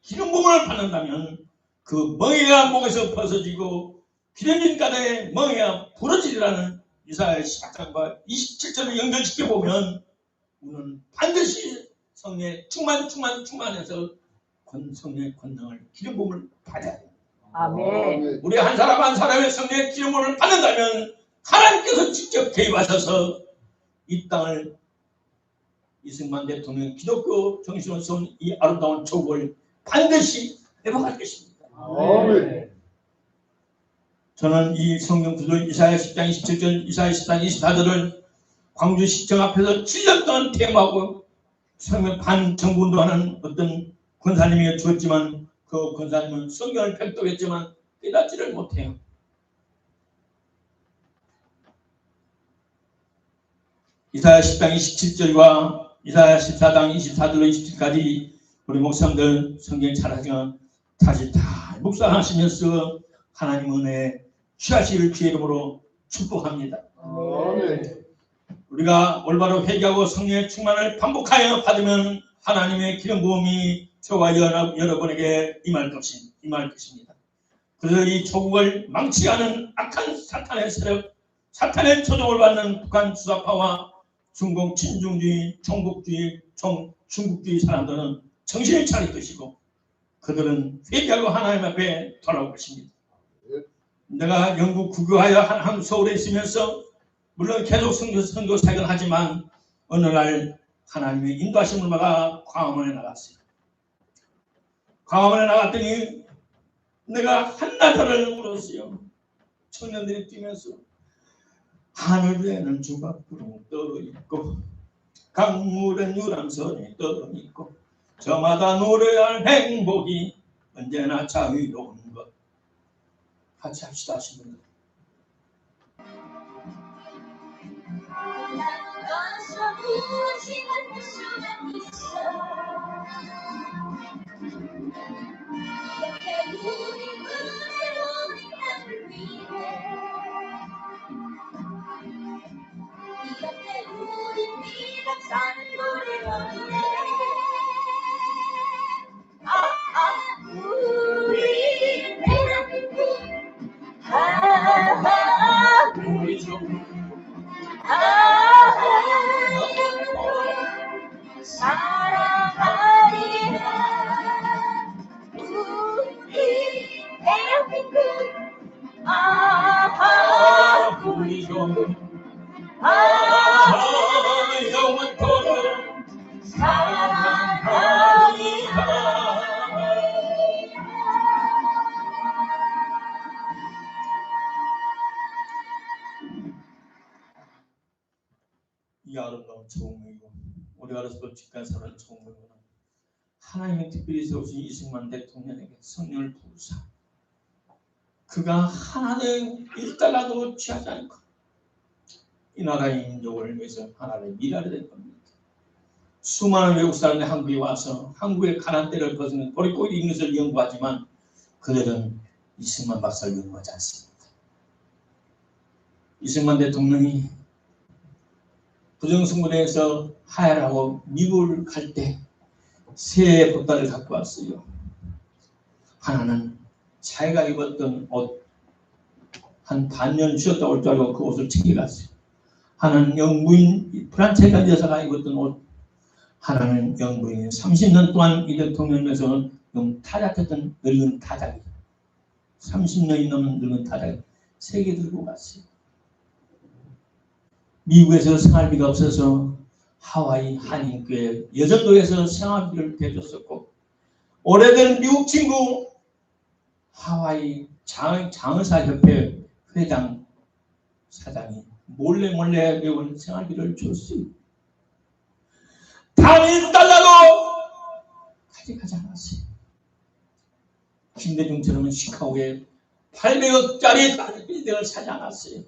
기름 부음을 받는다면 그 멍에가 목에서 벗어지고 기름진 가닥에 멍에가 부러지리라는 이사야 14장과 27절을 연결시켜 보면 우리는 반드시 성령의 충만해서 성령의 권능을 기름 부음을 받아야 돼요. 아멘. 우리 한 사람 한 사람의 성령의 기름 부음을 받는다면 하나님께서 직접 개입하셔서 이 땅을 이승만 대통령 기독교 정신으로 세운 이 아름다운 조국을 반드시 회복할 것입니다. 아멘. 저는 이 성경 구절 이사야 10장 27절, 이사야 10장 24절을 광주시청 앞에서 7년 동안 테마하고 반정부운동하는 어떤 권사님이 주었지만 그 권사님은 성경을 펼독했지만 깨닫지를 못해요. 이사야 10장 27절과 이사야 14장 24절로 27절까지 우리 목사님들 성경 잘 하지만 다시 다 묵상하시면서 하나님 은혜에 취하시기를 주의 이름으로 축복합니다. 아멘. 우리가 올바로 회개하고 성령의 충만을 반복하여 받으면 하나님의 기름 부음이 저와 여러분에게 임할 것입니다. 그래서 이 조국을 망치하는 악한 사탄의 세력, 사탄의 조종을 받는 북한 주사파와 중공 친중주의, 종북주의, 중국주의 사람들은 정신을 차릴 것이고 그들은 회개하고 하나님 앞에 돌아올 것입니다. 내가 영국 국교하여 한국 서울에 있으면서 물론 계속 선교 사역을 하지만 어느 날 하나님의 인도하심을 받아 광화문에 나갔어요. 광화문에 나갔더니 내가 한나절을 울었어요. 청년들이 뛰면서 하늘에는 주각구름 떠있고 강물엔 유람선이 떠있고 저마다 노래할 행복이 언제나 자유로운 것. 같이 합시다 하시면 우리 우리 좀 영원토록 사랑하리라. 이 아름다운 총무이고 우리가 알아서 직관사는 총무이구나. 하나님이 특별히 세우신 이승만 대통령에게 성령을 부으사 그가 하나의 일달러도 취하지 않고 이 나라의 민족을 위해서 하나의 미랄이 될 겁니다. 수많은 외국 사람들이 한국에 와서 한국의 가난대를 벗어는 보릿고기 읽는 것을 연구하지만 그들은 이승만 박사를 연구하지 않습니다. 이승만 대통령이 부정선거에서 하야라고 미국을 갈 때 세 보따리를 갖고 왔어요. 하나는 자기가 입었던 옷 한 반년 쉬었다 올 줄 알고 그 옷을 챙겨갔어요. 하나는 영부인 프란체스카 여사가 입었던 옷, 하나는 영부인 30년 동안 이 대통령에서 타작했던 늙은 타작이 30년이 넘는 늙은 타작이 3개 들고 갔어요. 미국에서 생활비가 없어서 하와이 한인교회 여전도에서 생활비를 대줬었고 오래된 미국 친구 하와이 장의사협회 회장 사장이 몰래 매운 생활비를 줬어요. 단일 달러도 가져가지 않았어요. 김대중처럼은 시카고에 800억짜리 빌딩을 사지 않았어요.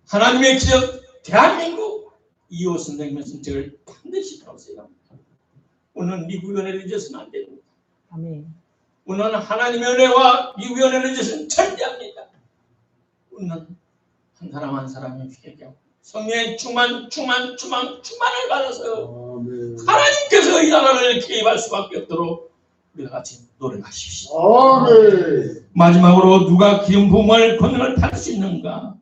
하나님의 기적 대한민국 2호 선생님의 선택을 반드시 들었어요. 오늘 미국 연애를 잊어서는 안 됩니다. 아멘. 오늘 하나님의 은혜와 미국 연애를 잊어서는 절대 안 됩니다. 오늘 한 사람 한 사람이 회개하고 성령의 충만을 받아서 하나님께서 이 나라를 개입할 수밖에 없도록 우리가 같이 노력하십시오. 아멘. 마지막으로 누가 기름 부음을 권능을 받을 수 있는가?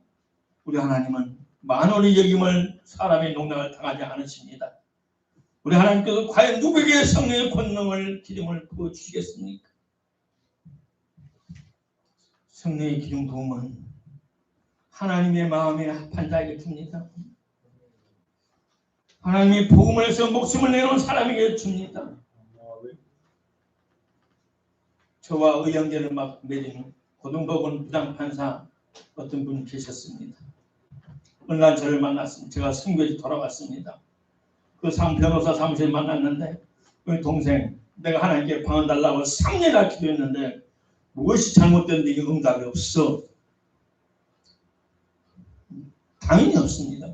우리 하나님은 만원의 여김을 사람의 농락을 당하지 않으십니다. 우리 하나님께서 과연 누구에게 성령의 권능을 기름을 부어주시겠습니까? 성령의 기름 부음은 하나님의 마음에 합한 자에게 줍니다. 하나님이 복음을 해서 목숨을 내놓은 사람에게 줍니다. 저와 의형제를 막 맺은 고등법원 부장판사 어떤 분이 계셨습니다. 어느 날 저를 만났습니다. 제가 선교지 돌아갔습니다. 그 변호사 사무실에 만났는데 우리 동생 내가 하나님께 방언 달라고 3년이나 기도했는데 무엇이 잘못됐는데 이게 응답이 없어. 당연히 없습니다.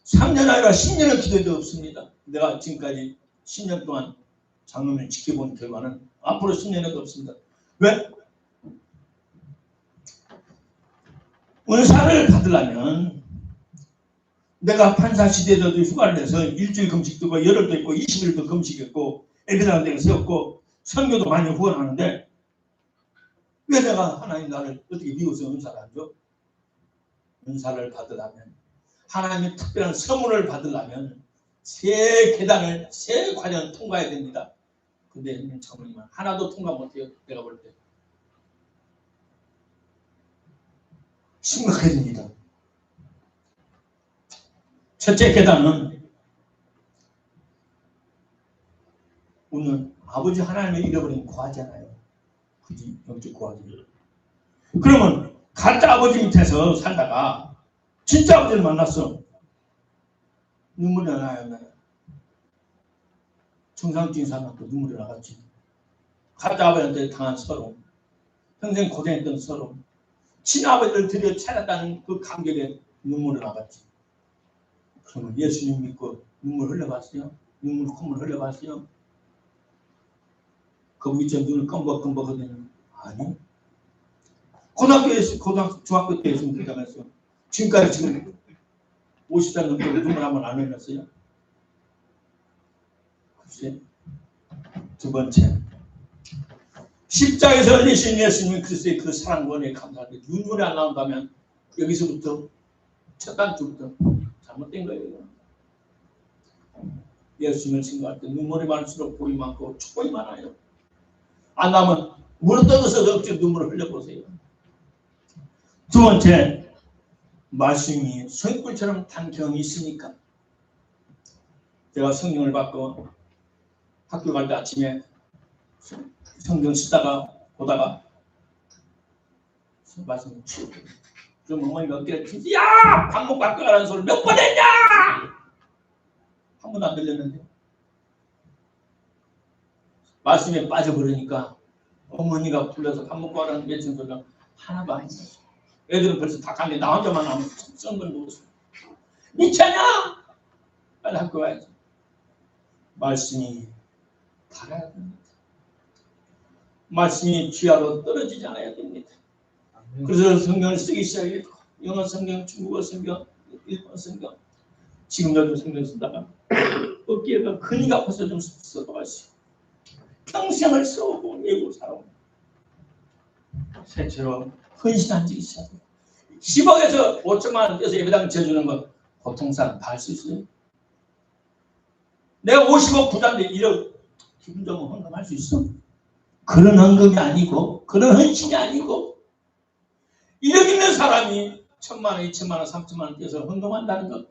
3년 아니라 10년을 기도해도 없습니다. 내가 지금까지 10년 동안 장로를 지켜본 결과는 앞으로 10년에도 없습니다. 왜? 은사를 받으려면 내가 판사 시대에도 휴가를 내서 일주일 금식도 있고 열흘도 있고 20일도 금식했고 에비당 대가 세웠고 선교도 많이 후원하는데 왜 내가 하나님 나를 어떻게 미워서 은사를 안 줘? 은사를 받으려면 하나님의 특별한 선물을 받으려면 세 계단을 세 과정을 통과해야 됩니다. 근데 장로님은 하나도 통과 못해요. 내가 볼 때 심각해집니다. 첫째 계단은 오늘 아버지 하나님을 잃어버린 고아잖아요. 그지? 영적 고아지. 그러면 가짜 아버지 밑에서 살다가 진짜 아버지를 만났어. 눈물이 나요. 정상적인 사람도 눈물이 나갔지. 가짜 아버지한테 당한 서러움, 평생 고생했던 서러움, 친아버지를 드디어 찾았다는 그 감격에 눈물이 나갔지. 그러면 예수님 믿고 눈물 흘려봤어요? 콧물 흘려봤어요? 거북이 전 눈을 껌벅껌벅 하더니 아니. 중학교 때 예수님 대답했어요. 지금까지 지금 50살 넘도록 눈물 한번 안 흘렸어요? 글쎄. 두 번째, 십자가에서 흘리신 예수님 그리스도의 그 사랑과 은혜에 감사하게 눈물이 안 나온다면 여기서부터 첫 단추부터 잘못된 거예요. 예수님을 생각할 때 눈물이 많을수록 복이 많고 축복이 많아요. 안 나면 물어뜯어서 억지로 눈물을 흘려보세요. 두 번째, 말씀이 쇳불처럼 탄 경험이 있으니까. 제가 성경을 받고 학교 갈 때 아침에 성경 쓰다가 보다가 말씀을 치우고 좀 어머니가 어깨를 치지, 야! 밥 먹고 학교 가라는 소리를 몇 번 했냐! 한 번도 안 들렸는데 말씀에 빠져버리니까 어머니가 불러서 밥 먹고 가라는 외친 소리가 하나도 안 했어요. 애들은 벌써 다 갔는데 나 혼자만 남은 썬 걸 보고 있어요. 미쳤냐? 빨리 학교 가야지. 말씀이 달아야 됩니다. 말씀이 귀하로 떨어지지 않아야 됩니다. 그래서 성경을 쓰기 시작했고, 영어 성경, 중국어 성경, 일본 성경, 지금 저도 성경 쓰다가 어깨가 근이가 아파서 좀 써봐가지고 평생을 써오고 외우고 살아온 새처럼 헌신한 적이 시작해요. 10억에서 5천만 원 떼서 예배당 지어주는 거 보통 사람 다 할 수 있어요. 내가 50억 부자인데 1억 기분 좋으면 헌금할 수 있어? 그런 헌금이 아니고 그런 헌신이 아니고 1억 있는 사람이 1,000만 원, 2천만 원, 3천만 원 떼서 헌금한다는 거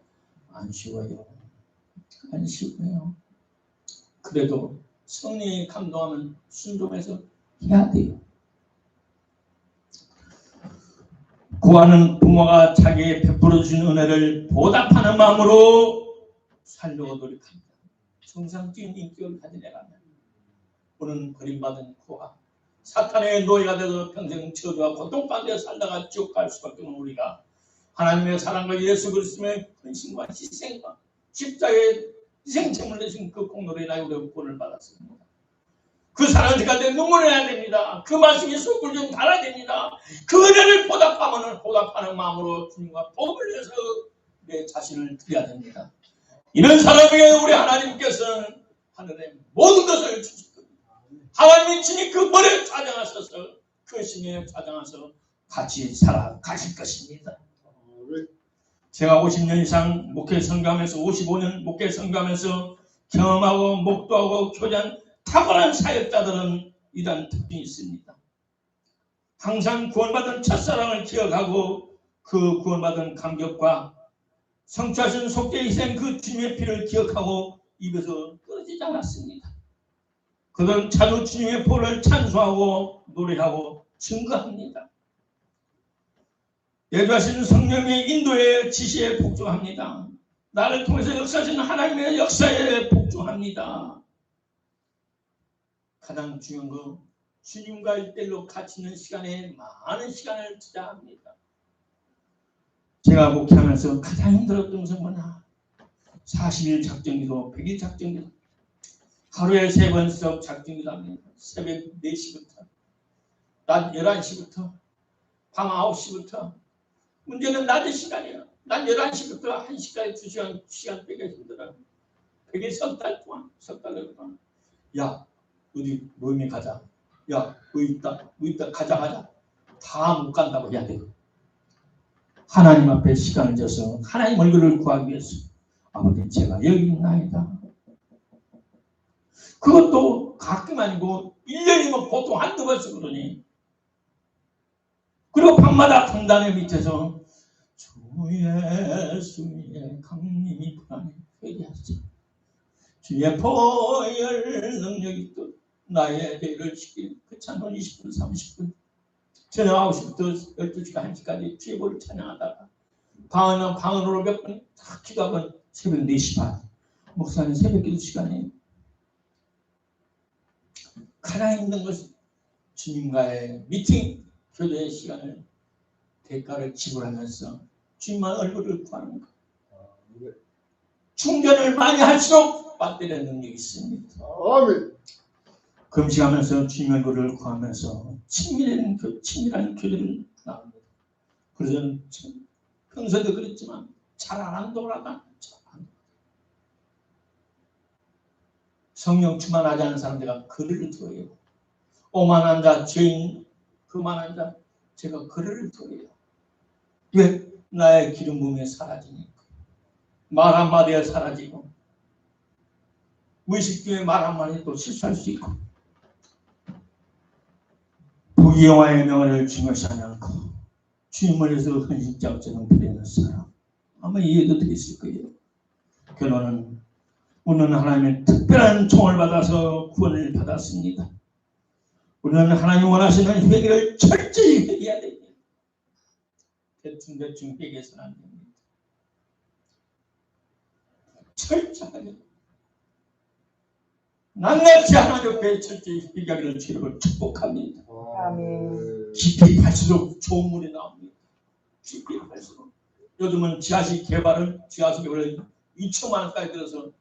안 쉬워요. 안 쉬워요. 그래도 성령이 감동하면 순종해서 해야 돼요. 구하는 부모가 자기의 베풀어 주신 은혜를 보답하는 마음으로 살려고 노력합니다. 정상적인 인격을 가진 애라면 오늘 버림받은 구하 사탄의 노예가 되어서 평생 저주와 고통 가운데 살다가 지옥 갈 수밖에 없는 우리가 하나님의 사랑과 예수 그리스도의 헌신과 희생과 십자가의 희생체물 내신 그 공로로 인하여 우리가 구원을 받았습니다. 그 사랑을 생각할 때 눈물을 해야 됩니다. 그 말씀이 속을 좀 달아야 됩니다. 그 은혜를 보답하면 보답하는 마음으로 주님과 복을 내서 내 자신을 드려야 됩니다. 이런 사람에게 우리 하나님께서는 하늘의 모든 것을 주실 겁니다. 하나님이 주님 그 머리를 찾아가셔서 그 심에 찾아가서 같이 살아가실 것입니다. 제가 50년 이상 목회 선교하면서 55년 목회 선교하면서 경험하고 목도하고 교제한 탁월한 사역자들은 이러한 특징이 있습니다. 항상 구원받은 첫사랑을 기억하고 그 구원받은 감격과 성취하신 속죄 희생 그 주님의 피를 기억하고 입에서 떨어지지 않았습니다. 그들은 자주 주님의 보를 찬송하고 노래하고 증거합니다. 예주하시는 성령의 인도에 지시에 복종합니다. 나를 통해서 역사하시는 하나님의 역사에 복종합니다. 가장 중요한 건 주님과 일대일로 같이 있는 시간에 많은 시간을 투자합니다. 제가 목회하면서 가장 힘들었던 것은 뭐냐? 40일 작정기도 100일 작정기도 하루에 3번 수업 작정기도 합니다. 새벽 4시부터 낮 11시부터 밤 9시부터 문제는 낮의 시간이에요. 낮 11시부터 1시까지 2시간 빼기가 힘들어요. 100일 석 달 동안 야 어디 모임에 가자. 야 뭐 있다 가자. 다 못 간다고 해야 돼요. 하나님 앞에 시간을 줘서 하나님 얼굴을 구하기 위해서 아버지 제가 여기 있나이다. 그것도 가끔 아니고 1년이면 보통 한두 번씩 그러니 그리고 밤마다 강단의 밑에서 주 예수의 강림이 불안해 회개하시죠. 주의 보혈 능력이 또 나의 죄를 지킬 그 찬송 20분 30분 저녁 9시부터 12시가 1시까지 주의 보혈을 찬양하다가 방언으로 몇 번 다 기도하면 새벽 4시 반 목사님 새벽 기도 시간에 가장 힘든 것은 주님과의 미팅 교제의 시간을 대가를 지불하면서 주님만 얼굴을 구하는 것. 충전을 많이 할수록 배터리의 능력이 있습니다. 아멘. 금식하면서 주님 얼굴을 구하면서 친밀한 교제를 나옵니다. 그래서 저는 평소에도 그랬지만 잘 안 한다고 성령 충만하지 않은 사람들과 글을 들어요. 오만한 자, 죄인, 그만한 자, 제가 글을 들어요. 왜? 나의 기름 부음이 사라지니까. 말 한마디에 사라지고 무의식 중에 말 한마디에 또 실수할 수 있고 자기 영화의 명예를 중요시하지 않고 주님을 위해서 헌신작전을 부리는 사람, 아마 이해도 되실 거예요. 결론은 우리는 하나님의 특별한 총을 받아서 구원을 받았습니다. 우리는 하나님 원하시는 회개를 철저히 회개해야 됩니다. 대충 회개해서는 안 됩니다. 철저하게 낱낱이 하나님 앞에 철저히 회개하기를 주님을 축복합니다. 아멘. 깊이 갈수록 좋은 물이 나옵니다. 깊이 갈수록. 요즘은 지하실 개발은 지하실 개발을 2천만 원까지 들어서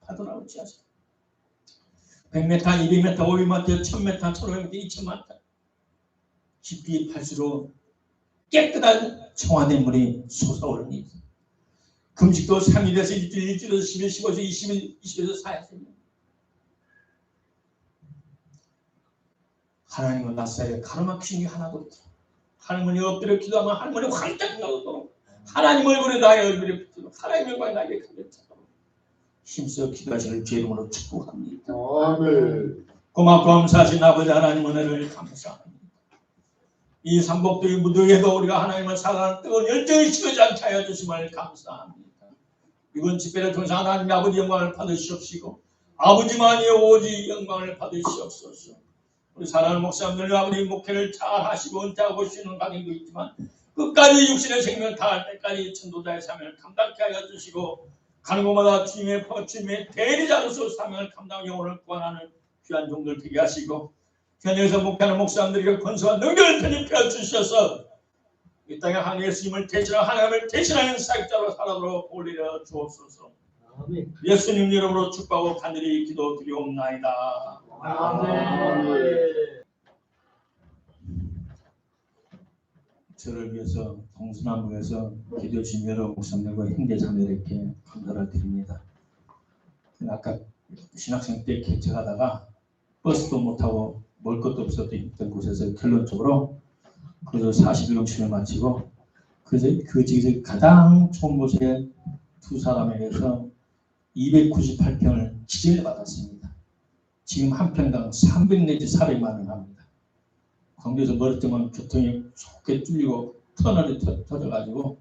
하더라고요. 지하실 100m, 200m, 500m, 1000m, 1500m, 2000m 깊이 갈수록 깨끗한 청와된 물이 솟아오릅니다. 금식도 3일에서 일주일, 일주일에서 10일, 15일, 20일, 20일에서 4일. 하나님과 나 사이에 가로막힌 게 하나도 없다. 하나님은 엎드려 기도하면 하나님은 활짝 열어도록 하나님 얼굴에 나의 얼굴에 붙도록 하나님 얼굴에 나에게 가려차도록 힘써 기도하시는 주 이름으로 축복합니다. 아멘. 고맙고 감사하신 아버지 하나님 은혜를 감사합니다. 이 삼복도의 무더위에도 우리가 하나님을 사랑하는 뜨거운 열정이 식어지 않게 하여 주심을 감사합니다. 이번 집회를 통해서 하나님의 아버지 영광을 받으시옵시고 아버지만이 오직 영광을 받으시옵소서. 우리 사랑하는 목사님들 아버지 목회를 잘 하시고 은퇴하고 오시는 가정도 있지만 끝까지 육신의 생명을 다할 때까지 천도자의 사명을 감당케 하여 주시고 가는 곳마다 주님의 대리자로서 사명을 감당 영혼을 구원하는 귀한 종들 되게 하시고 현장에서 목회하는 목사님들에게 권세와 능력을 편입해 주셔서 이 땅에 하나님의 예수님을 대신하는 하나님을 대신하는 사역자로 살아도록 올리려 주옵소서. 아멘. 예수님 이름으로 축복하고 간절히 기도드리옵나이다. 아멘. 저를 위해서 동서남북에서 기도해 주신 여러 목사님들과 형제자매들께 감사를 드립니다. 아까 신학생 때 개척하다가 버스도 못 타고 먹을 것도 없었던 곳에서 결론적으로 그저 41년치를 마치고 그 지역에서 가장 좋은 곳에 두 사람에게서 298평을 지정을 받았습니다. 지금 한 평당 300 내지 400만 원 합니다. 광주에서 멀었지만 교통이 좋게 뚫리고 터널이 터져가지고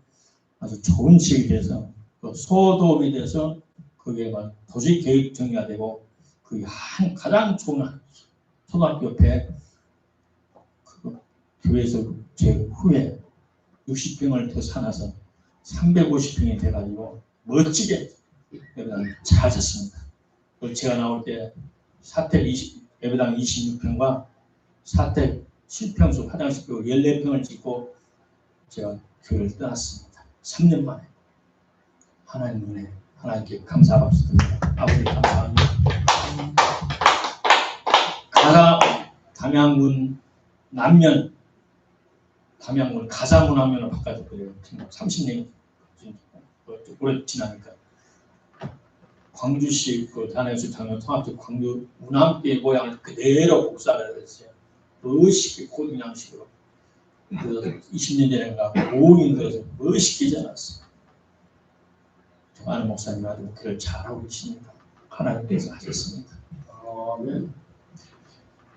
아주 좋은 지역이 돼서 또 소도읍이 돼서 거기에 도시 계획 정리가 되고 그게 한 가장 좋은 초등학교 옆에 그 교회에서 제 후에 60평을 더 사놔서 350평이 돼가지고 멋지게 잘 졌습니다. 제가 나올 때 사택 예배당 26평과 사택 7평수 화장실 빼고 14평을 짓고 제가 교회를 떠났습니다. 3년 만에. 하나님 은혜, 하나님께 감사 박수 드립니다. 아버지 감사합니다. 가사 담양군 남면 담양군 가사문화면으로 바꿔줬거든요. 30년 오래 지나니까 광주시 그 단해수 장로 통합적 광주 문암교의 모양을 그대로 복사를 했어요. 멋있게 고등 양식으로 그 20년 전인가 고인들에서 멋있게 전했어요. 많은 목사님 아주 그를 잘하고 계십니다. 하나님께서 하셨습니다. 아멘.